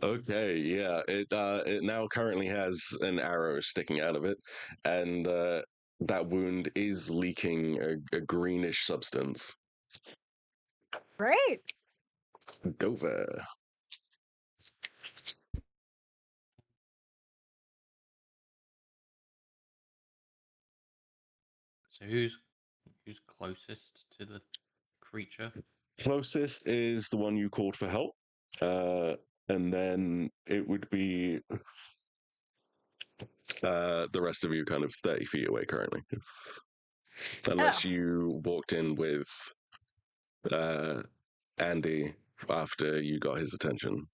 Okay, yeah. It now currently has an arrow sticking out of it, and that wound is leaking a greenish substance. Great. Dover. So who's closest to the creature? Closest is the one you called for help, and then it would be the rest of you kind of 30 feet away currently. Oh. Unless you walked in with uh, Andy after you got his attention.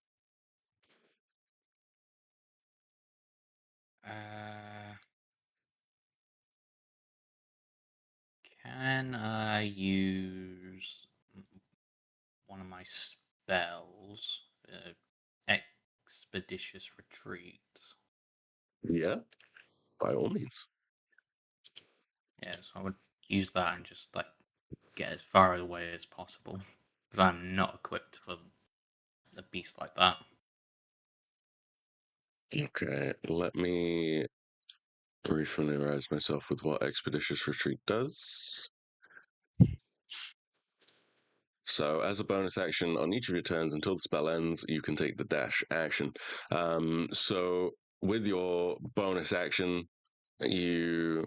Can I use one of my spells? Expeditious retreat. Yeah, by all means. Yeah, so I would use that and just like get as far away as possible because I'm not equipped for a beast like that. Okay, let me refamiliarize myself with what Expeditious Retreat does. So, as a bonus action on each of your turns until the spell ends, you can take the dash action. So, with your bonus action, you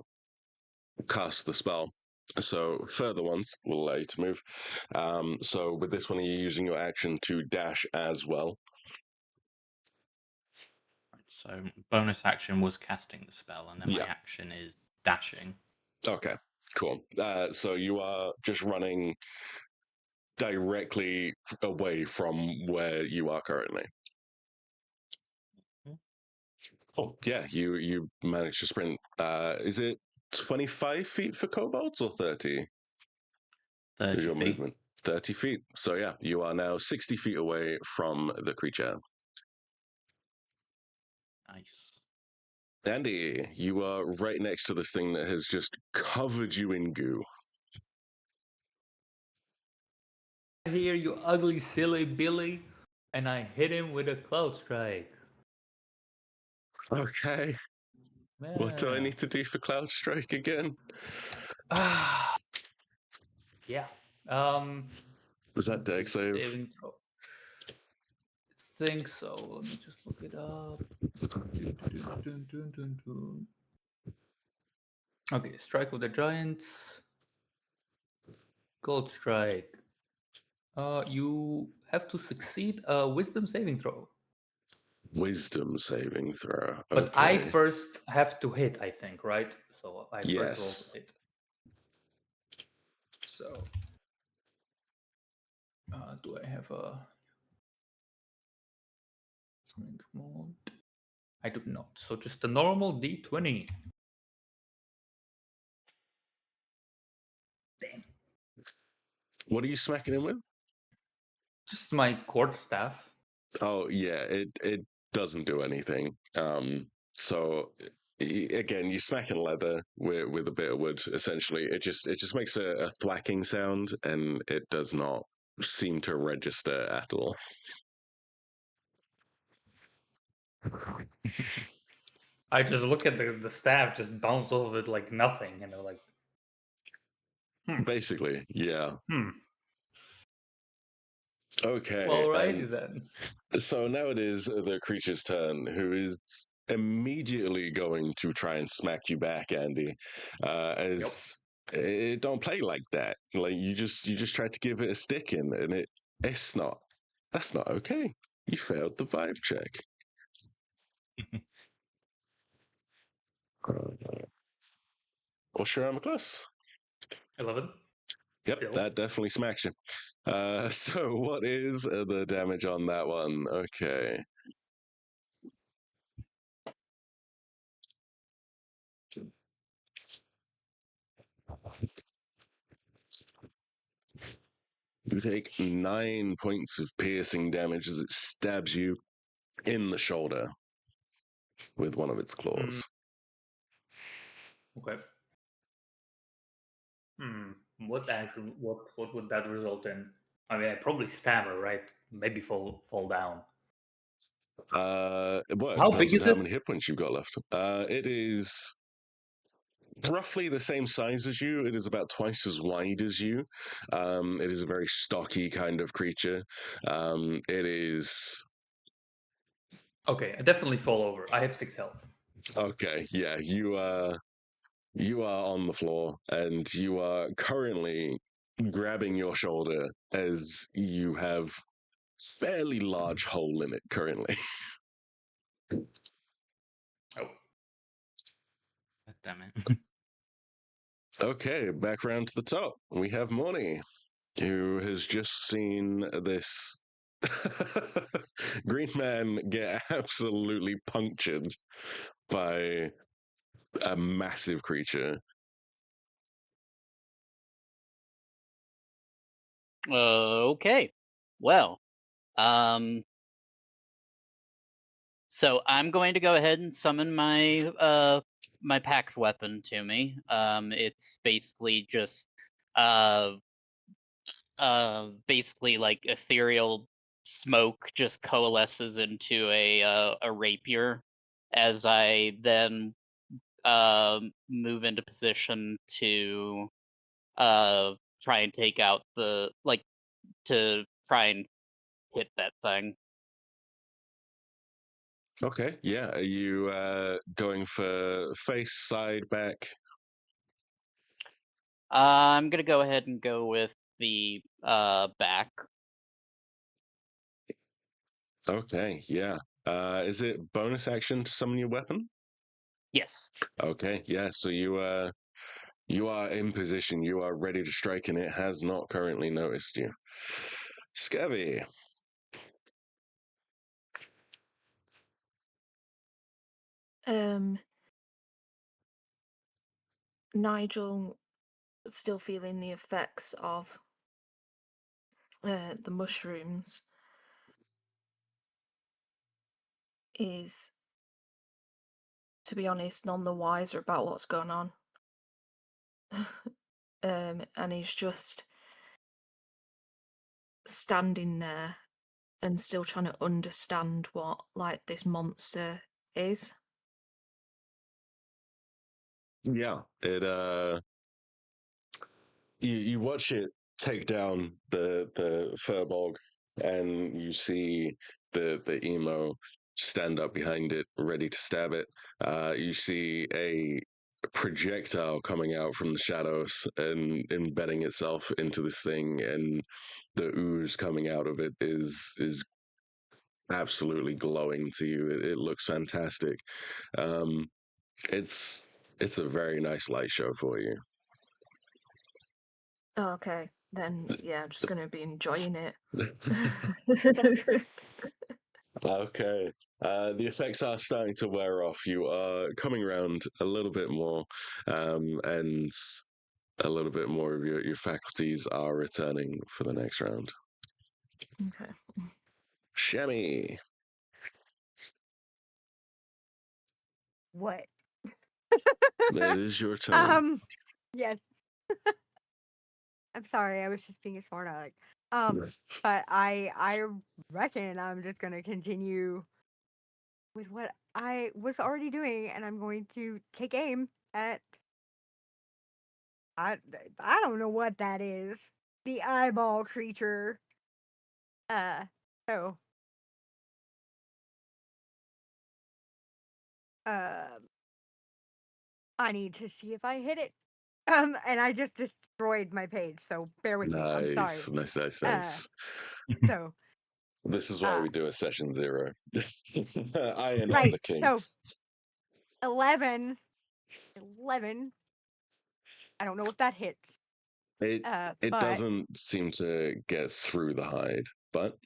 cast the spell. So, further ones will allow you to move. So, with this one, you're using your action to dash as well. So bonus action was casting the spell, and then my Yeah. action is dashing. Okay, cool. So, you are just running directly away from where you are currently. Oh yeah, you managed to sprint. Is it 25 feet for kobolds or 30? Is 30 your feet. movement 30 feet? So yeah, you are now 60 feet away from the creature. Nice. Andy, you are right next to this thing that has just covered you in goo. Here, you ugly, silly Billy, and I hit him with a cloud strike. Okay, what do I Man. need to do for Cloud Strike again? Yeah. Was that deck Wisdom save? saving throw. Think so. Let me just look it up. Okay, strike with the giants. Gold strike. You have to succeed a wisdom saving throw. Wisdom saving throw. But I Okay. first have to hit, I think, right? So I first roll to Yes. hit. So, do I have a strength mode? I do not. So just a normal d20. Damn. What are you smacking him with? Just my quarterstaff. Oh yeah, it doesn't do anything. So again, you smacking leather with a bit of wood. Essentially, it just makes a thwacking sound, and it does not seem to register at all. I just look at the staff just bounce off of it like nothing, and they're like, Basically, yeah. hmm. Okay, Well, alrighty and then. so now it is the creature's turn, who is immediately going to try and smack you back, Andy. As it don't play like that. Like you just tried to give it a stick in, and it's not. That's not okay. You failed the vibe check. What's your armor class? 11. Yep, Still. that definitely smacks you. So what is the damage on that one? Okay. You take 9 points of piercing damage as it stabs you in the shoulder with one of its claws. Okay. What action? What would that result in? I mean, I probably stammer, right? Maybe fall down. Well, it How depends big on is how it? many hit points you've got left. It is roughly the same size as you. It is about twice as wide as you. It is a very stocky kind of creature. It is Okay, I definitely fall over. I have 6 health. okay. Yeah, you are on the floor, and you are currently grabbing your shoulder as you have fairly large hole in it currently. Oh, God damn it. Okay, back round to the top. We have Moni, who has just seen this green man get absolutely punctured by a massive creature. Okay. Well, so I'm going to go ahead and summon my packed weapon to me. It's basically just uh basically like ethereal smoke just coalesces into a rapier as I then move into position to uh try and take out the like to try and hit that thing. Okay, yeah. Are you going for face, side, back? I'm gonna go ahead and go with the back. Okay, yeah. Is it bonus action to summon your weapon? Yes. Okay, yeah. So you are in position. You are ready to strike, and it has not currently noticed you. Scabby. Nigel still feeling the effects of the mushrooms is, to be honest, none the wiser about what's going on. And he's just standing there and still trying to understand what like this monster is. Yeah, it you watch it take down the furbog, and you see the emo stand up behind it, ready to stab it. You see a projectile coming out from the shadows and embedding itself into this thing, and the ooze coming out of it is absolutely glowing to you. It looks fantastic. Um, it's it's a very nice light show for you. Oh, okay, then yeah, I'm just gonna be enjoying it. Okay. The effects are starting to wear off. You are coming around a little bit more, and a little bit more of your faculties are returning for the next round. Okay. Shemmy. What? It is your turn. Yes. I'm sorry, I was just being a smart aleck. But I reckon I'm just gonna continue with what I was already doing, and I'm going to take aim at. I I don't know what that is. The eyeball creature. Uh, so. I need to see if I hit it. And I just destroyed my page, so bear with me. I'm sorry. Nice. So, This is why we do a session 0. Iron on right. the So, kinks. 11. I don't know if that hits. It But doesn't seem to get through the hide, but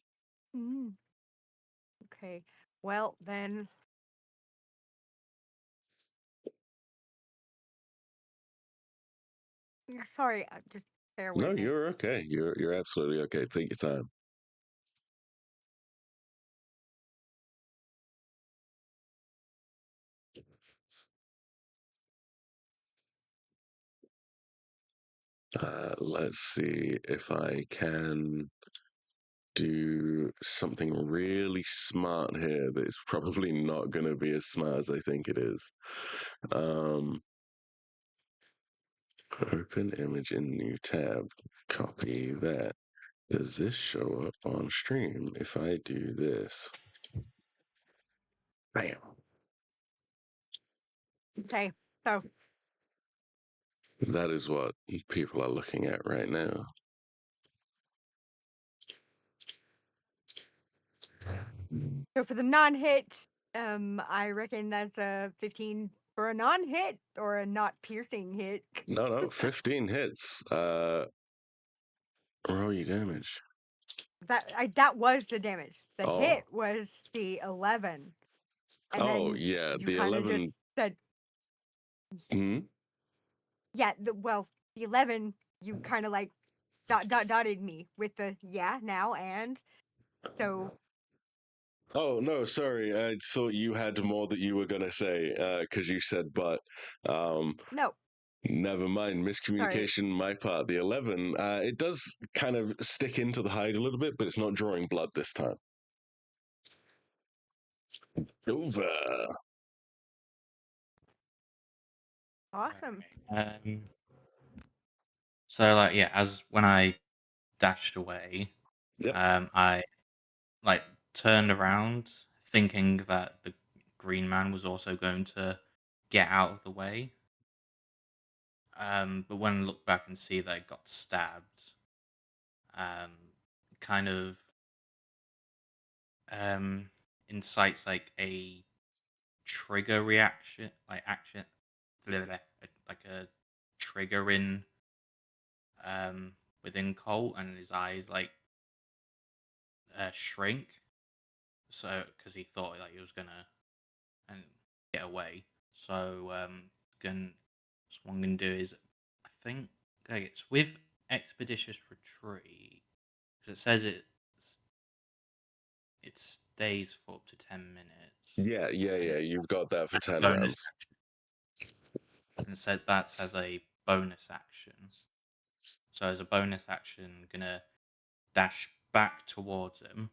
okay. Well, then. Sorry, just bear with no, me. you're okay. You're absolutely okay. Take your time. Let's see if I can do something really smart here that is probably not going to be as smart as I think it is. Open image in new tab. Copy that. Does this show up on stream if I do this? Bam. Okay. So, That is what people are looking at right now. for the non-hit, I reckon that's a 15 for a non-hit or a not piercing hit. No, 15 hits. Roll your damage. That was the damage. The Oh. hit was the 11. And then Yeah, you the kind of just 11. said, yeah, the 11, you kind of like dotted me with the now and so. Oh, no, sorry. I thought you had more that you were going to say because you said but. No, Never mind. sorry. Miscommunication, my part. The 11, it does kind of stick into the hide a little bit, but it's not drawing blood this time. Over. Awesome. So like yeah, as when I dashed away, Yep. I like turned around thinking that the green man was also going to get out of the way. But when I look back and see that I got stabbed, kind of incites like a trigger reaction, like action, like a trigger in within Colt, and his eyes like shrink. So because he thought like he was gonna and get away. So can so what I'm gonna do is I think okay, it's with expeditious retreat because it says it stays for up to 10 minutes. Yeah. You've got that for 10 Bonus rounds. action. And it says that as a bonus action. So as a bonus action, I'm gonna dash back towards him.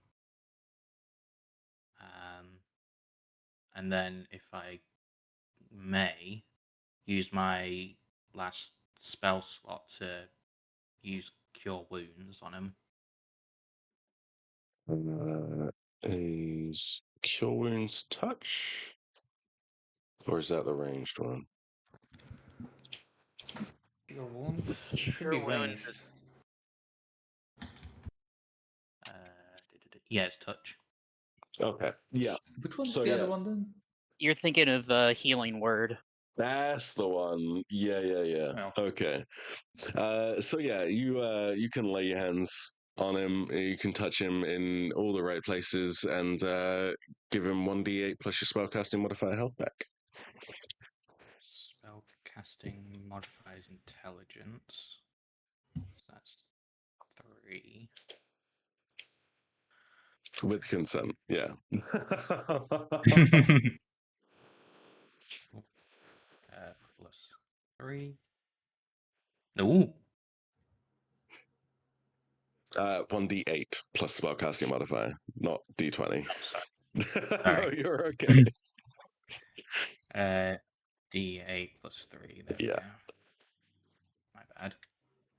And then if I may use my last spell slot to use cure wounds on him. Is Cure Wounds touch? Or is that the ranged one? Your wounds should Cure be wounds ranged. is Yeah, it's touch. Okay. Yeah. Which one's So, the yeah. other one then? You're thinking of healing word. That's the one. Yeah. Oh. Okay. So yeah, you can lay your hands on him. You can touch him in all the right places, and give him 1d8 plus your spellcasting modifier health back. Spell casting modifies intelligence. So that's 3. With consent, yeah. Plus 3. Ooh. 1d8 plus spellcasting modifier, not d20. Oh, sorry. No, you're okay. D8 plus 3. There we Yeah. go. My bad.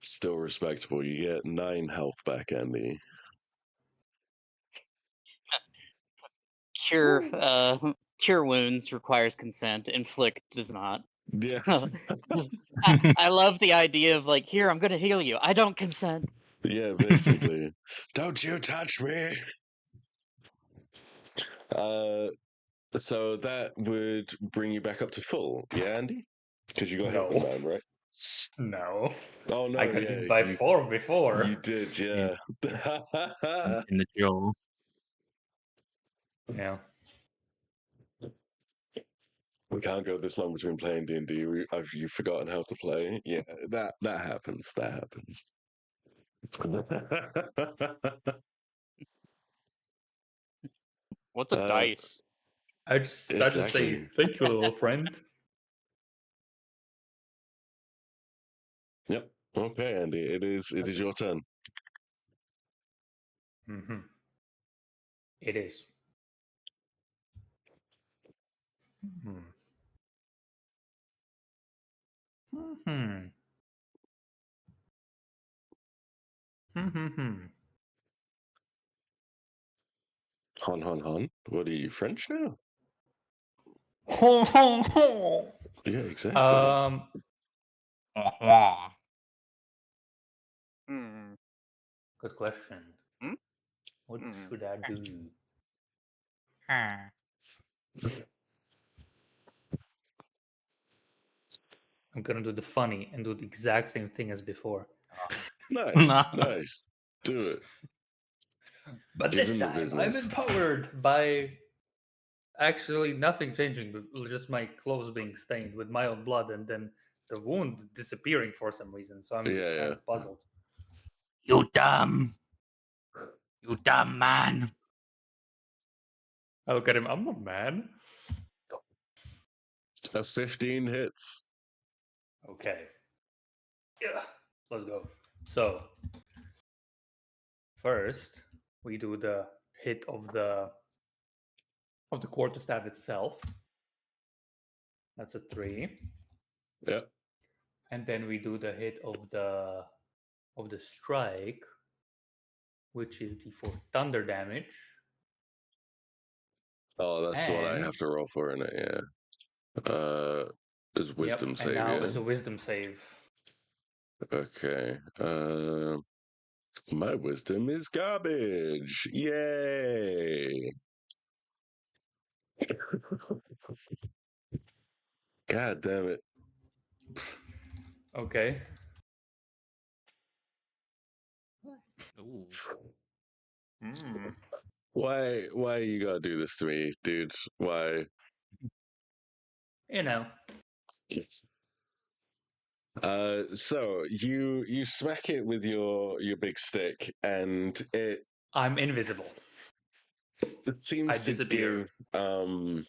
Still respectable. You get 9 health back, Andy. Cure cure wounds requires consent. Inflict does not. Yeah. I love the idea of like, here, I'm gonna heal you. I don't consent. Yeah, basically. Don't you touch me. So that would bring you back up to full, yeah, Andy? Because you got hit with No. 9, right? No. Oh no, I got yeah, hit by 4 before. you did, yeah. In the jaw. Yeah. We can't go this long between playing D&D. You've forgotten how to play. Yeah, that happens. That happens. What's a dice? I just say, Exactly. thank you, little friend. Yep. Okay, Andy. It is your turn. Mm-hmm. It is. Hmm. Hmm. Hmm. Han. What are you, French now? Ho ho ho. Yeah, exactly. Hmm. Good question. Hmm? What Hmm. should I do? I'm gonna do the funny and do the exact same thing as before. Nice. No. Nice. Do it. But Give this him the time, I'm business. empowered by actually nothing changing, but just my clothes being stained with my own blood, and then the wound disappearing for some reason. So I'm just kind Yeah. of puzzled. You dumb man. I look at him. I'm a man. A 15 hits. Okay. Yeah. Let's go. So first, we do the hit of the quarterstaff itself. That's a 3. Yep. And then we do the hit of the strike, which is the for thunder damage. Oh, that's the one I And have to roll for, in it. Yeah. Is wisdom and save, now yeah? is a wisdom save. Okay. My wisdom is garbage. Yay. God damn it. Okay. Ooh. Mm. Why you gotta do this to me, dude? Why? You know. So you smack it with your big stick, and I'm invisible. it I seems to disappear. give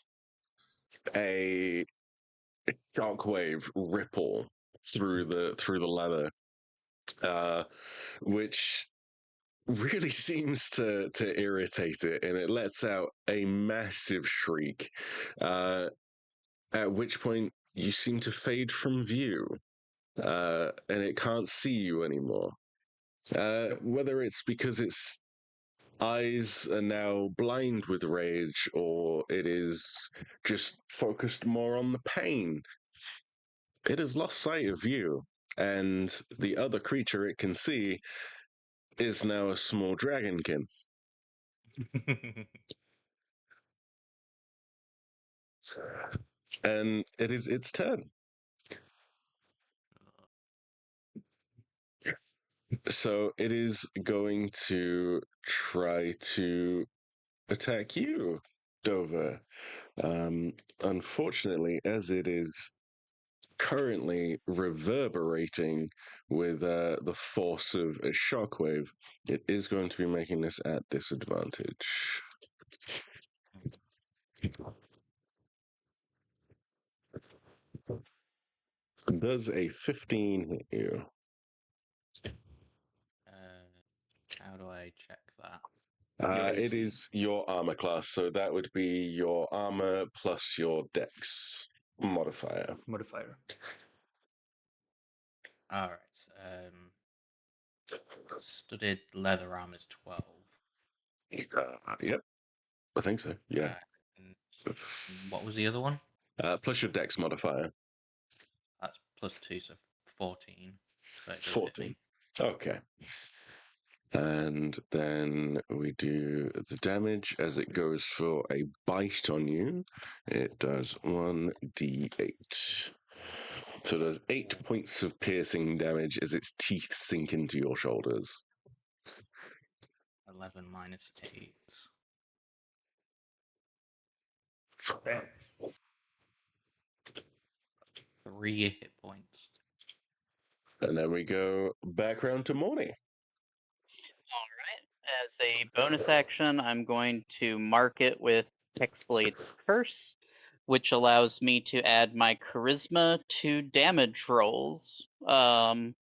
a shockwave ripple through the leather, which really seems to irritate it, and it lets out a massive shriek. At which point you seem to fade from view, and it can't see you anymore. Whether it's because its eyes are now blind with rage, or it is just focused more on the pain, it has lost sight of you, and the other creature it can see is now a small dragonkin. And it is its turn. So it is going to try to attack you, Dover. Unfortunately, as it is currently reverberating with the force of a shockwave, it is going to be making this at disadvantage. Does a 15 hit you? How do I check that? Your It AC. is your armor class, so that would be your armor plus your dex modifier. Modifier. All right. Studded leather armor is 12. Yep, I think so. Yeah. And what was the other one? Plus your dex modifier. That's +2, so 14. So it does hit 14. me. Okay. And then we do the damage as it goes for a bite on you. It does 1d8. So it does 8 points of piercing damage as its teeth sink into your shoulders. 11 minus 8. Damn. 3 hit points. And then we go back round to Morny. All right. As a bonus action, I'm going to mark it with Hexblade's Curse, which allows me to add my charisma to damage rolls. And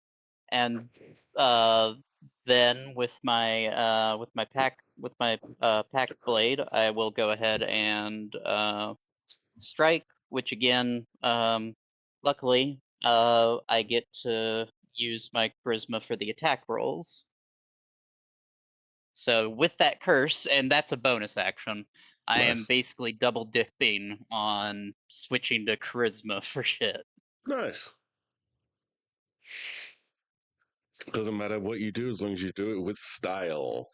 then with my pack blade, I will go ahead and strike. Which again, luckily, I get to use my charisma for the attack rolls. So with that curse, and that's a bonus action, I am Nice. basically double dipping on switching to charisma for shit. Nice. Doesn't matter what you do as long as you do it with style.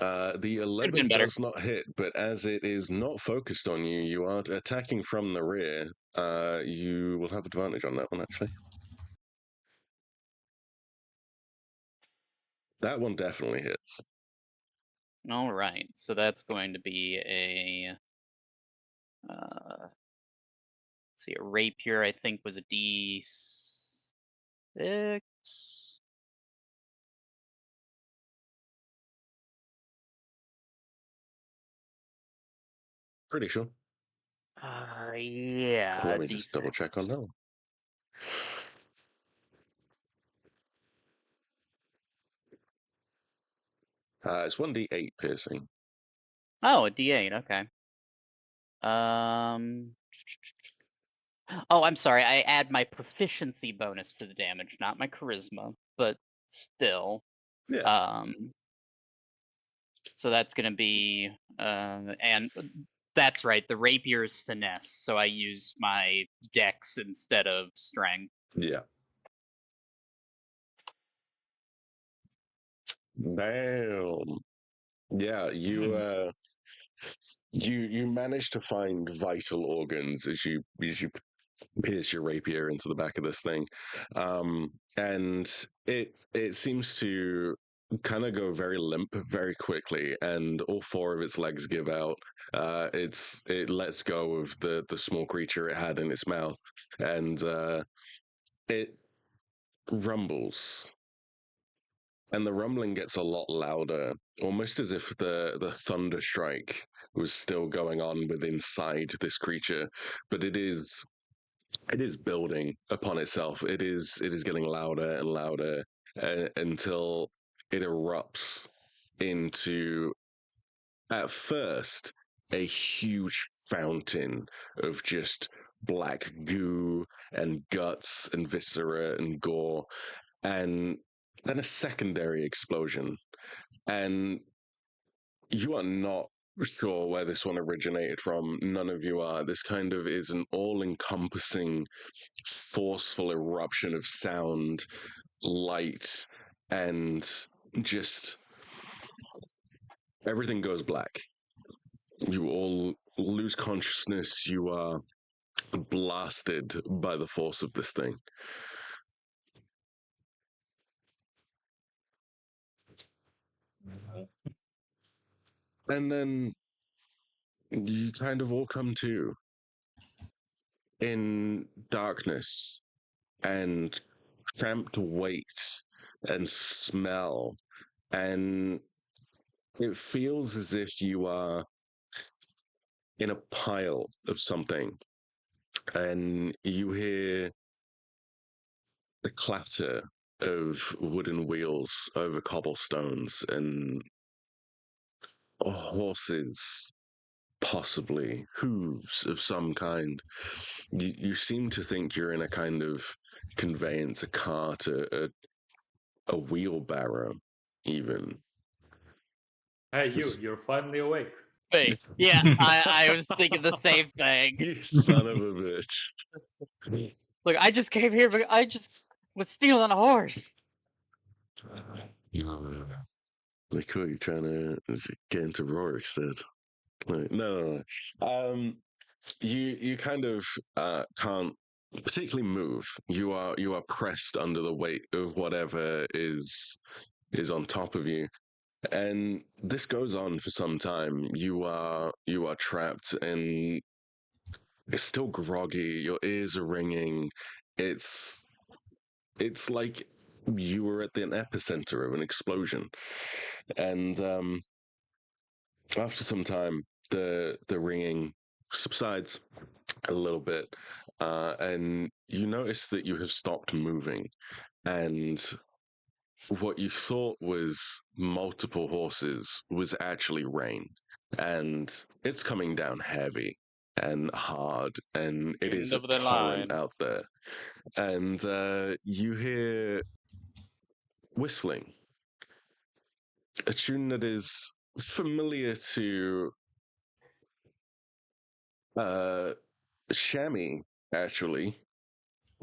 The been 11 better. does not hit, but as it is not focused on you, you are attacking from the rear. You will have advantage on that one, actually. That one definitely hits. All right, so that's going to be a let's see, a rapier. I think was a D6. Pretty sure. Yeah, Let a me just double check on D6. that one. It's 1d8 piercing. Oh, a D8. Okay. Um. Oh, I'm sorry. I add my proficiency bonus to the damage, not my charisma, but still. Yeah. So that's gonna be and that's right. The rapier is finesse, so I use my dex instead of strength. Yeah. Damn. Yeah, you manage to find vital organs as you pierce your rapier into the back of this thing, and it seems to kind of go very limp very quickly, and all four of its legs give out. It lets go of the small creature it had in its mouth, and it rumbles. And the rumbling gets a lot louder, almost as if the thunder strike was still going on within inside this creature. But it is building upon itself. It is getting louder and louder until it erupts into, at first, a huge fountain of just black goo and guts and viscera and gore, and then a secondary explosion. And you are not sure where this one originated from. None of you are. This kind of is an all encompassing, forceful eruption of sound, light, and just everything goes black. You all lose consciousness. You are blasted by the force of this thing. And then you kind of all come to in darkness and cramped weight and smell. And it feels as if you are in a pile of something. And you hear the clatter of wooden wheels over cobblestones and horses, possibly hooves of some kind. You seem to think you're in a kind of conveyance, a cart, a wheelbarrow, even. Hey, Just, you're finally awake. Wait, yeah, I was thinking the same thing. you son of a bitch. Look, I just came here, but I just was stealing a horse. Like, who are you trying to get into Rorikstead? Like, no. You kind of can't particularly move. You are pressed under the weight of whatever is on top of you, and this goes on for some time. You are trapped, and it's still groggy. Your ears are ringing. It's it's like you were at the epicenter of an explosion, and after some time, the ringing subsides a little bit, and you notice that you have stopped moving, and what you thought was multiple horses was actually rain, and it's coming down heavy and hard, and it is End a of the torrent line. out there, and you hear whistling, a tune that is familiar to uh, Shammy, actually.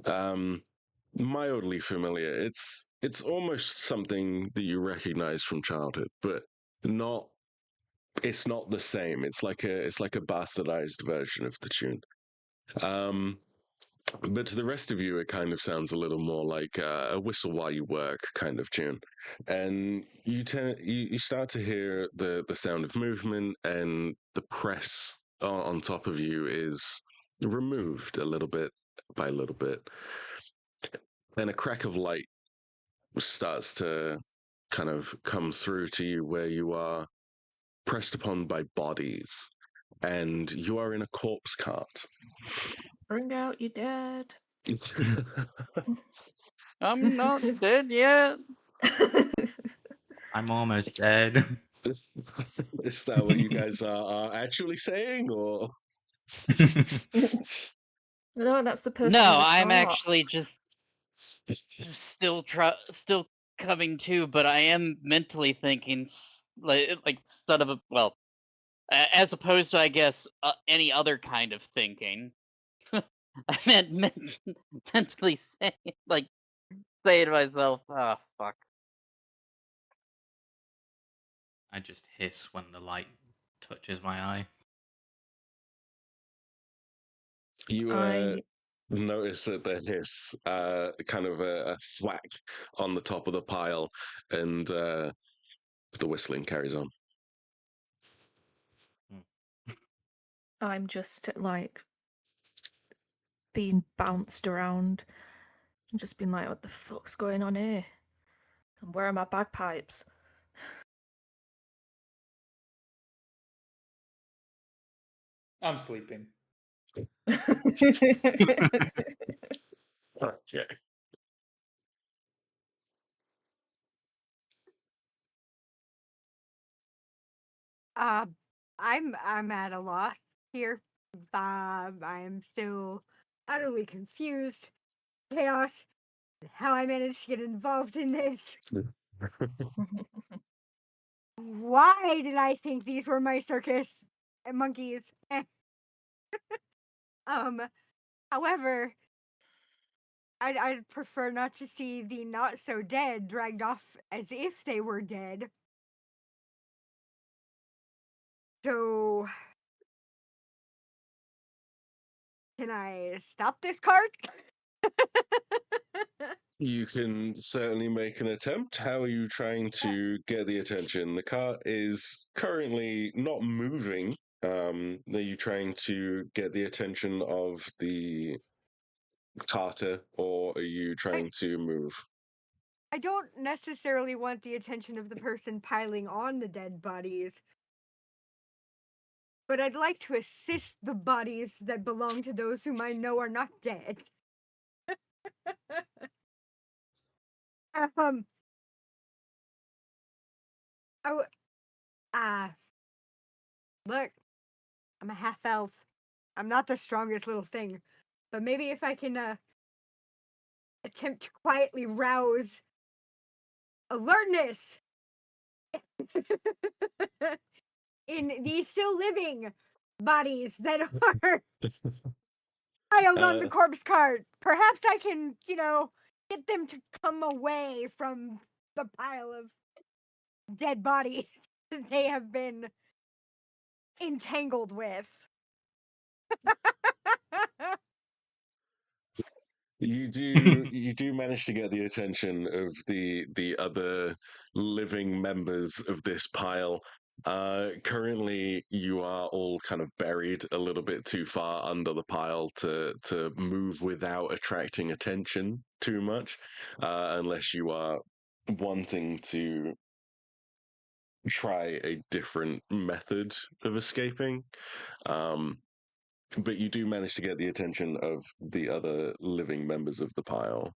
Um, Mildly familiar. It's almost something that you recognize from childhood, but not. It's not the same. It's like a bastardized version of the tune. Um, but to the rest of you, it kind of sounds a little more like a whistle while you work kind of tune, and you start to hear the sound of movement, and the press on top of you is removed a little bit by little bit, and a crack of light starts to kind of come through to you where you are pressed upon by bodies, and you are in a corpse cart. Bring out your dad. I'm not dead yet. I'm almost dead. Is that what you guys are actually saying, or? No, that's the person No, in the I'm cart. actually just still coming to, but I am mentally thinking like son of a well, as opposed to I guess any other kind of thinking. I meant mentally saying like saying to myself, "Oh fuck." I just hiss when the light touches my eye. You I notice that there is kind of a thwack on the top of the pile, and the whistling carries on. I'm just like being bounced around and just being like, what the fuck's going on here? And where are my bagpipes? I'm sleeping. Okay. Uh, I'm at a loss here. I am still utterly confused. Chaos. How I managed to get involved in this. Why did I think these were my circus monkeys? However, I'd prefer not to see the not so dead dragged off as if they were dead. So, can I stop this cart? You can certainly make an attempt. How are you trying to get the attention? The cart is currently not moving. Are you trying to get the attention of the carter, or are you trying to move? I don't necessarily want the attention of the person piling on the dead bodies, but I'd like to assist the bodies that belong to those whom I know are not dead. Um. Oh. Look, I'm a half elf. I'm not the strongest little thing, but maybe if I can attempt to quietly rouse alertness in these still living bodies that are piled on the Uh, corpse cart. Perhaps I can, get them to come away from the pile of dead bodies they have been entangled with. you do manage to get the attention of the other living members of this pile. Currently, you are all kind of buried a little bit too far under the pile to move without attracting attention too much, unless you are wanting to try a different method of escaping. Um, but you do manage to get the attention of the other living members of the pile.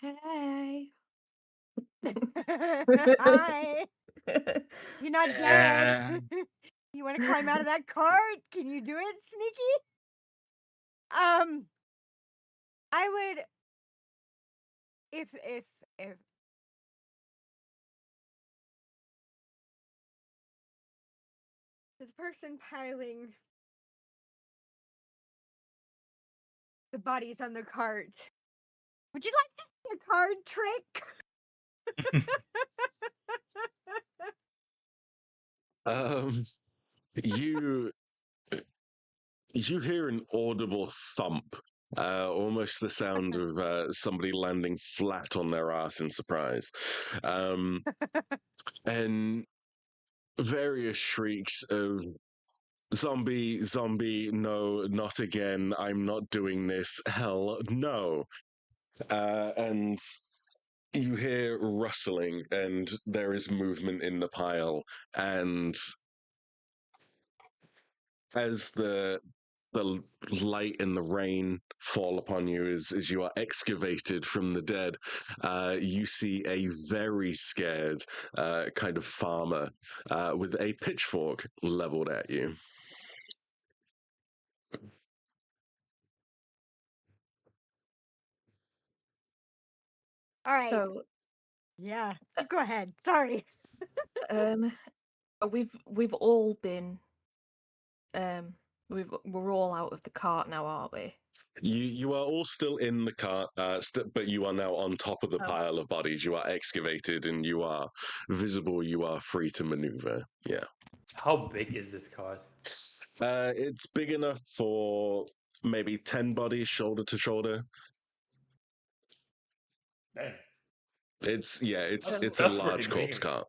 Hey. Hi, you're not dead. Yeah. You want to climb out of that cart? Can you do it, sneaky? I would, if this person piling the bodies on the cart, would you like to see a card trick? Um, you you hear an audible thump, almost the sound of somebody landing flat on their ass in surprise, and various shrieks of "Zombie, zombie, no, not again! I'm not doing this! Hell, no!" And you hear rustling, and there is movement in the pile, and as the light and the rain fall upon you as you are excavated from the dead, you see a very scared kind of farmer with a pitchfork leveled at you. All right. So, Yeah. You go ahead. Sorry. um, we've all been we're all out of the cart now, aren't we? You are all still in the cart, but you are now on top of the Oh. pile of bodies. You are excavated and you are visible. You are free to maneuver. Yeah. How big is this card? It's big enough for maybe 10 bodies, shoulder to shoulder. Damn. It's So- it's a That's large pretty corpse big. cart.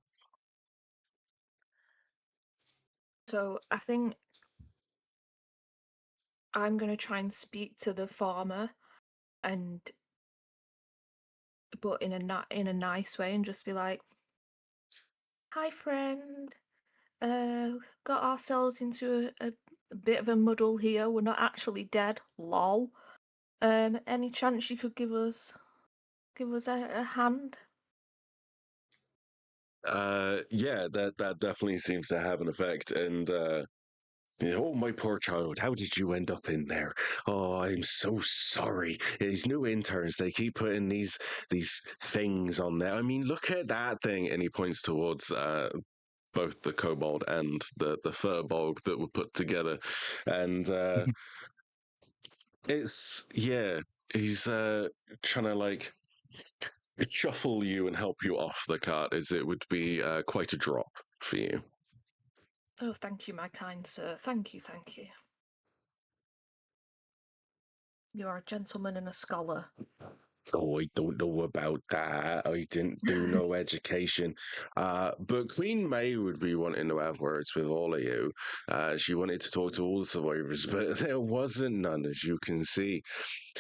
So I think I'm gonna try and speak to the farmer, and but in a nice way, and just be like, "Hi, friend. Got ourselves into a bit of a muddle here. We're not actually dead. Lol. Any chance you could give us a hand?" Yeah, that definitely seems to have an effect. And oh, my poor child, how did you end up in there? Oh, I'm so sorry. These new interns, they keep putting these things on there. I mean, look at that thing. And he points towards both the kobold and the furbolg that were put together. And it's yeah, he's trying to like shuffle you and help you off the cart, as it would be quite a drop for you. Oh, thank you, my kind sir. Thank you, thank you. You are a gentleman and a scholar. Oh, I don't know about that. I didn't do no education. But Queen May would be wanting to have words with all of you. She wanted to talk to all the survivors, but there wasn't none, as you can see.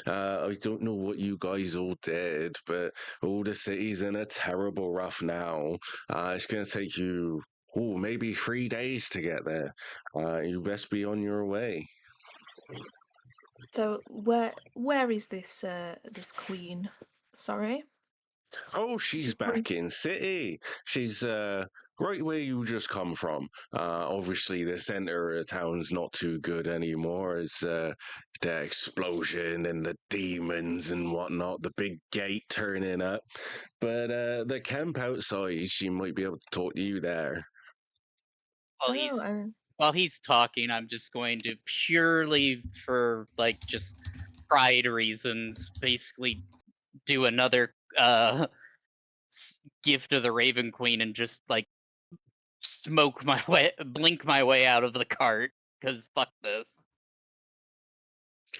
I don't know what you guys all did, but all the city's in a terrible rough now. It's going to take you, oh, maybe 3 days to get there. You best be on your way. So where is this queen? Sorry? Oh, she's back in city. She's right where you just come from. Obviously, the center of town's not too good anymore. It's the explosion and the demons and whatnot. The big gate turning up, but the camp outside, she might be able to talk to you there. While Oh, he's while he's talking, I'm just going to purely for like just pride reasons, basically do another gift of the Raven Queen and just like blink my way out of the cart because fuck this.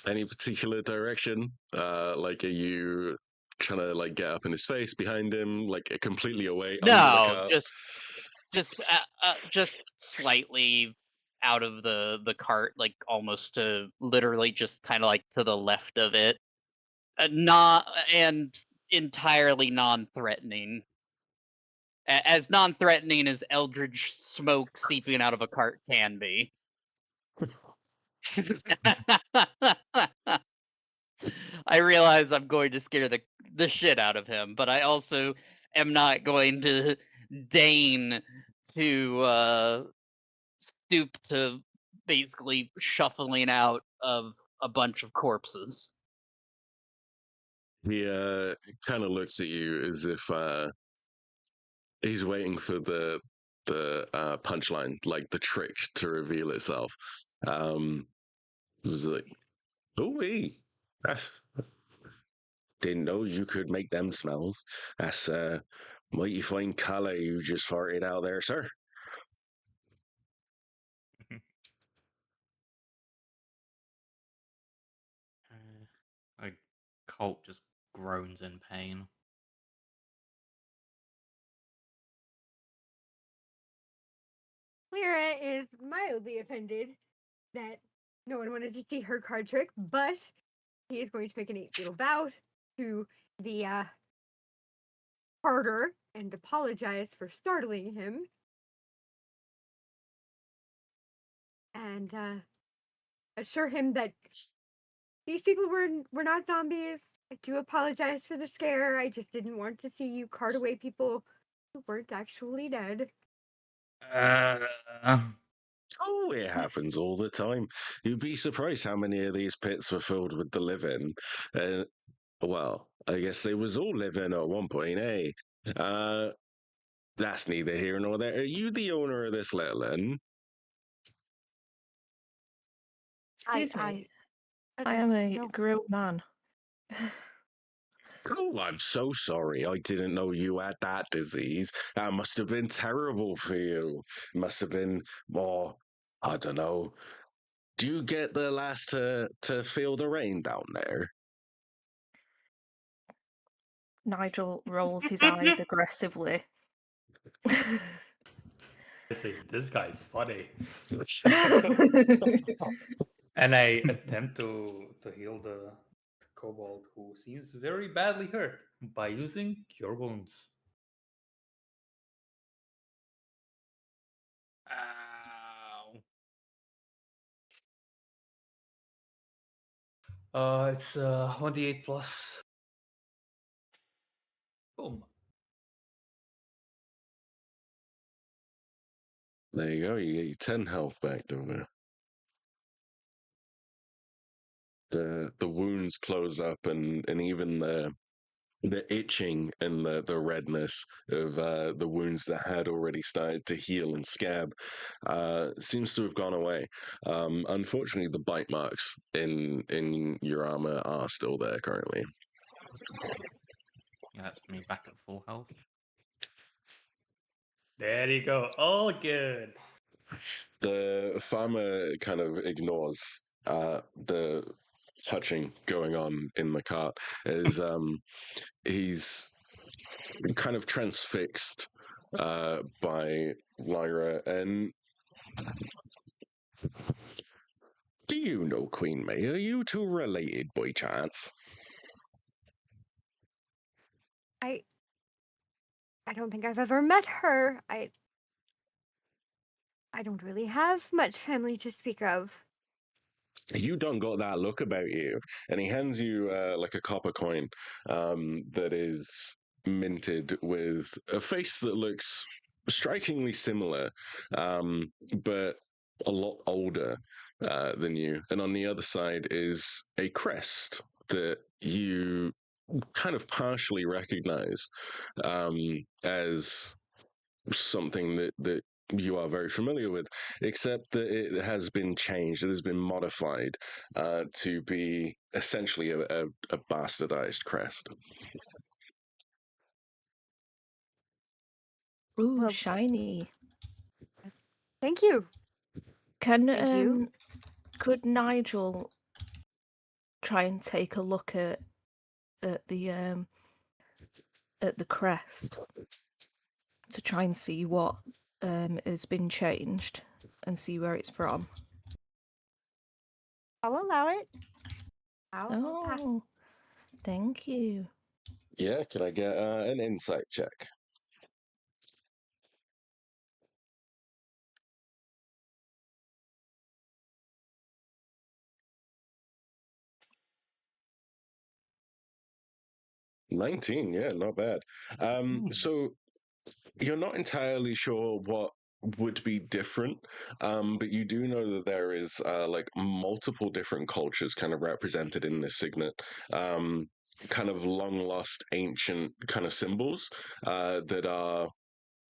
Any particular direction? Like, are you trying to like get up in his face, behind him, like completely away under the No, car? just slightly out of the cart, like almost to literally just kind of like to the left of it, not and entirely non-threatening. As non-threatening as eldritch smoke seeping out of a cart can be. I realize I'm going to scare the shit out of him, but I also am not going to deign to stoop to basically shuffling out of a bunch of corpses. He kind of looks at you as if he's waiting for the punchline, like the trick to reveal itself. He's like, "Oh, wait, didn't know you could make them smells. That's mighty fine color you just farted out there, sir." Like Colt just groans in pain. Lyra is mildly offended that no one wanted to see her card trick, but he is going to make an 8 little bow to the carter and apologize for startling him. And assure him that these people were not zombies. I do apologize for the scare. I just didn't want to see you cart away people who weren't actually dead. Oh, it happens all the time. You'd be surprised how many of these pits were filled with the living. Well, I guess they was all living at one point, eh? That's neither here nor there. Are you the owner of this little inn? Excuse me. I uh, am a no. grown man. Oh, I'm so sorry. I didn't know you had that disease. That must have been terrible for you. Must have been more, I don't know. Do you get the last to feel the rain down there? Nigel rolls his eyes aggressively. I say, this guy's funny. And I attempt to heal the kobold who seems very badly hurt by using Cure Wounds. Ow. It's 1d8 plus. Boom. There you go. You get your 10 health back, don't you? The wounds close up, and even the itching and the redness of the wounds that had already started to heal and scab seems to have gone away. Unfortunately, the bite marks in your armor are still there currently. Yeah, that's me back at full health. There you go. All good. The farmer kind of ignores the touching going on in the cart as he's kind of transfixed by Lyra. And do you know Queen May? Are you two related by chance? I don't think I've ever met her. I don't really have much family to speak of. you don't got that look about you. And he hands you like a copper coin that is minted with a face that looks strikingly similar, but a lot older than you. And on the other side is a crest that you kind of partially recognize as something that you are very familiar with, except that it has been changed. It has been modified to be essentially a bastardized crest. Ooh, Well, shiny. thank you. Can Thank you. could Nigel try and take a look at the crest to try and see what has been changed and see where it's from? I'll allow it. I'll pass. Oh, thank you. Yeah, can I get an insight check? $19, yeah, not bad. So you're not entirely sure what would be different, but you do know that there is like multiple different cultures kind of represented in this signet. Kind of long lost ancient kind of symbols that are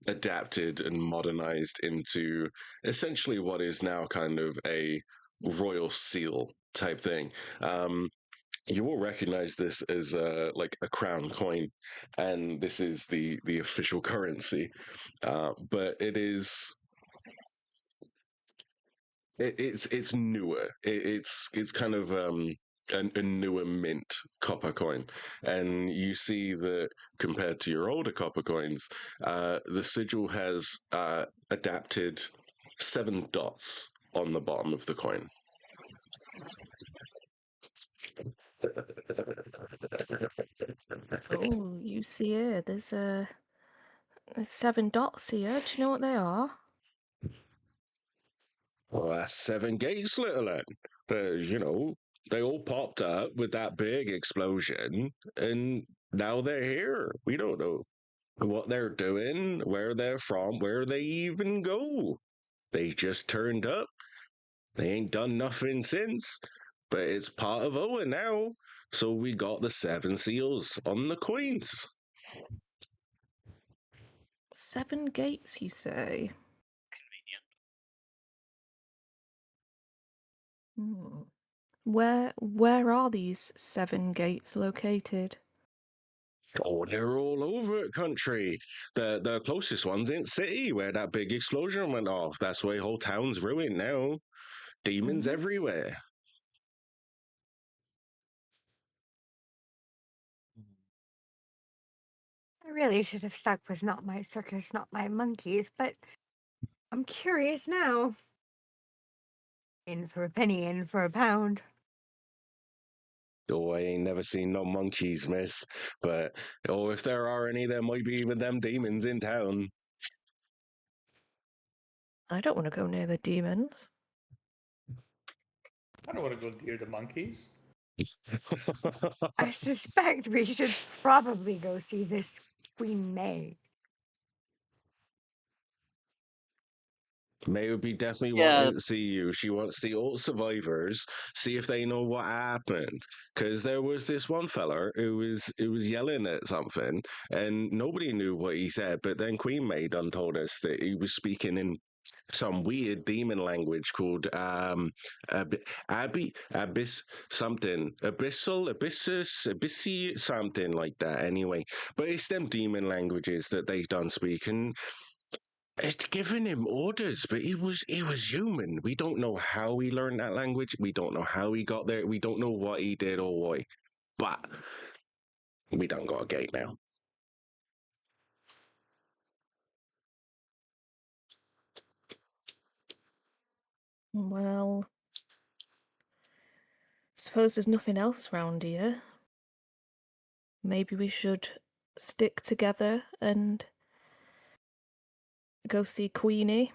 adapted and modernized into essentially what is now kind of a royal seal type thing. You will recognize this as like a crown coin, and this is the official currency. But it's newer. It's kind of a newer mint copper coin, and you see that compared to your older copper coins, the sigil has adapted 7 dots on the bottom of the coin. Oh, you see here, there's 7 dots here. Do you know what they are? Well, that's 7 gates, little un. They all popped up with that big explosion, and now they're here. We don't know what they're doing, where they're from, where they even go. They just turned up. They ain't done nothing since, but it's part of Owen now. So we got the 7 seals on the coins. 7 gates, you say? Hmm. Where are these 7 gates located? Oh, they're all over the country. The closest one's in city where that big explosion went off. That's why whole town's ruined now. Demons Mhm. everywhere. I really should have stuck with not my circus, not my monkeys, but I'm curious now. In for a penny, in for a pound. Oh, I ain't never seen no monkeys, miss. But if there are any, there might be even them demons in town. I don't want to go near the demons. I don't want to go near the monkeys. I suspect we should probably go see this Queen May. May would be definitely Yeah, wanting to see you. She wants to see all survivors, see if they know what happened. Because there was this one fella who was yelling at something, and nobody knew what he said. But then Queen May done told us that he was speaking in some weird demon language called abyss something abyssal abyssus abyssy something like that. Anyway, but it's them demon languages that they done speak, and it's giving him orders, but he was human. We don't know how he learned that language. We don't know how he got there. We don't know what he did or why. But we done got a gate now. Well, suppose there's nothing else round here. Maybe we should stick together and go see Queenie.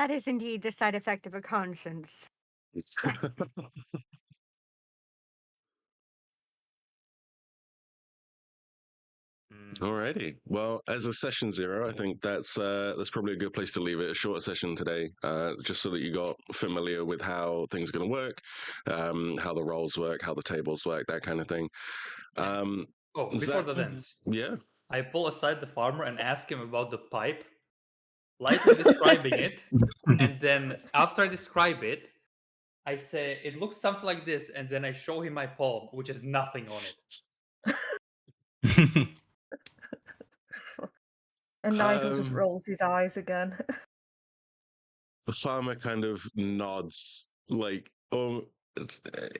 That is indeed the side effect of a conscience. Alrighty. Well, as a session 0, I think that's probably a good place to leave it. A shorter session today, just so that you got familiar with how things are going to work, how the roles work, how the tables work, that kind of thing. Before Zach, that ends, yeah. I pull aside the farmer and ask him about the pipe, lightly describing it, and then after I describe it, I say it looks something like this, and then I show him my palm, which has nothing on it. And Nigel just rolls his eyes again. The farmer kind of nods, like, oh,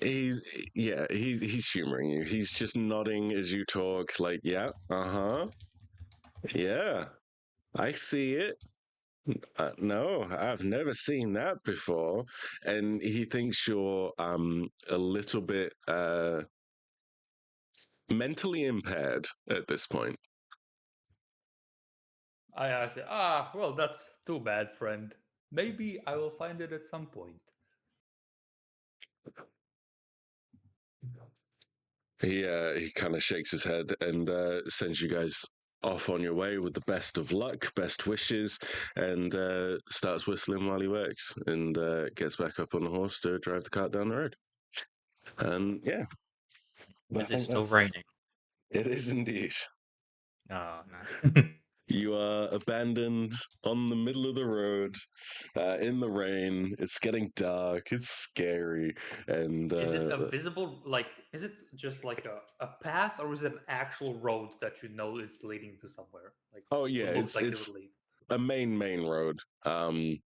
he's humoring you. He's just nodding as you talk, like, yeah, yeah, I see it. No, I've never seen that before. And he thinks you're a little bit mentally impaired at this point. I say, well, that's too bad, friend. Maybe I will find it at some point. He kind of shakes his head and sends you guys off on your way with the best of luck, best wishes, and starts whistling while he works, and gets back up on the horse to drive the cart down the road. And yeah, Is it still raining? It is indeed. Oh no. You are abandoned on the middle of the road, in the rain. It's getting dark. It's scary. And is it a visible, is it just like a path, or is it an actual road that you know is leading to somewhere? oh yeah, it looks like it it's would lead. a main road.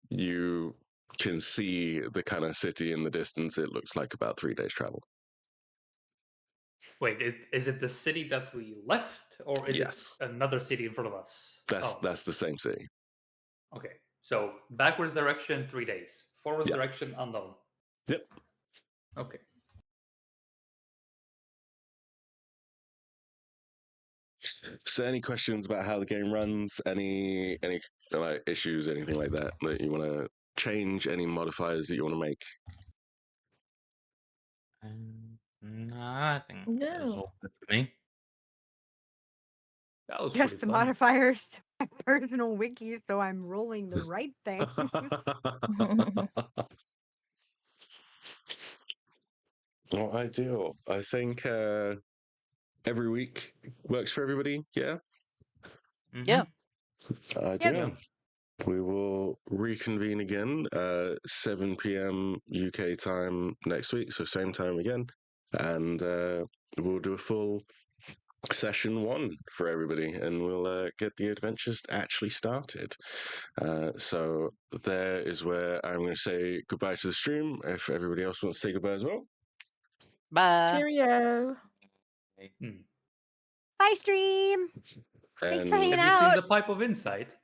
You can see the kind of city in the distance. It looks like about 3 days travel. Wait, is it the city that we left, or is Yes. it another city in front of us? That's the same city. Okay, so backwards direction 3 days, forwards Yeah. direction unknown. Yep. Okay. So, any questions about how the game runs? Any like issues, anything like that that you want to change? Any modifiers that you want to make? No, I think that was No. all good for me. That was Just pretty the fun. modifiers to my personal wiki, so I'm rolling the right thing. Well, ideal. I think every week works for everybody. Yeah. Yeah. Ideal. We will reconvene again 7 p.m. UK time next week, so same time again, and we'll do a full session 1 for everybody, and we'll get the adventures actually started. So there is where I'm going to say goodbye to the stream. If everybody else wants to say goodbye as well. Bye. Cheerio. Bye, stream. Thanks for hanging Have you seen out. the Pipe of Insight?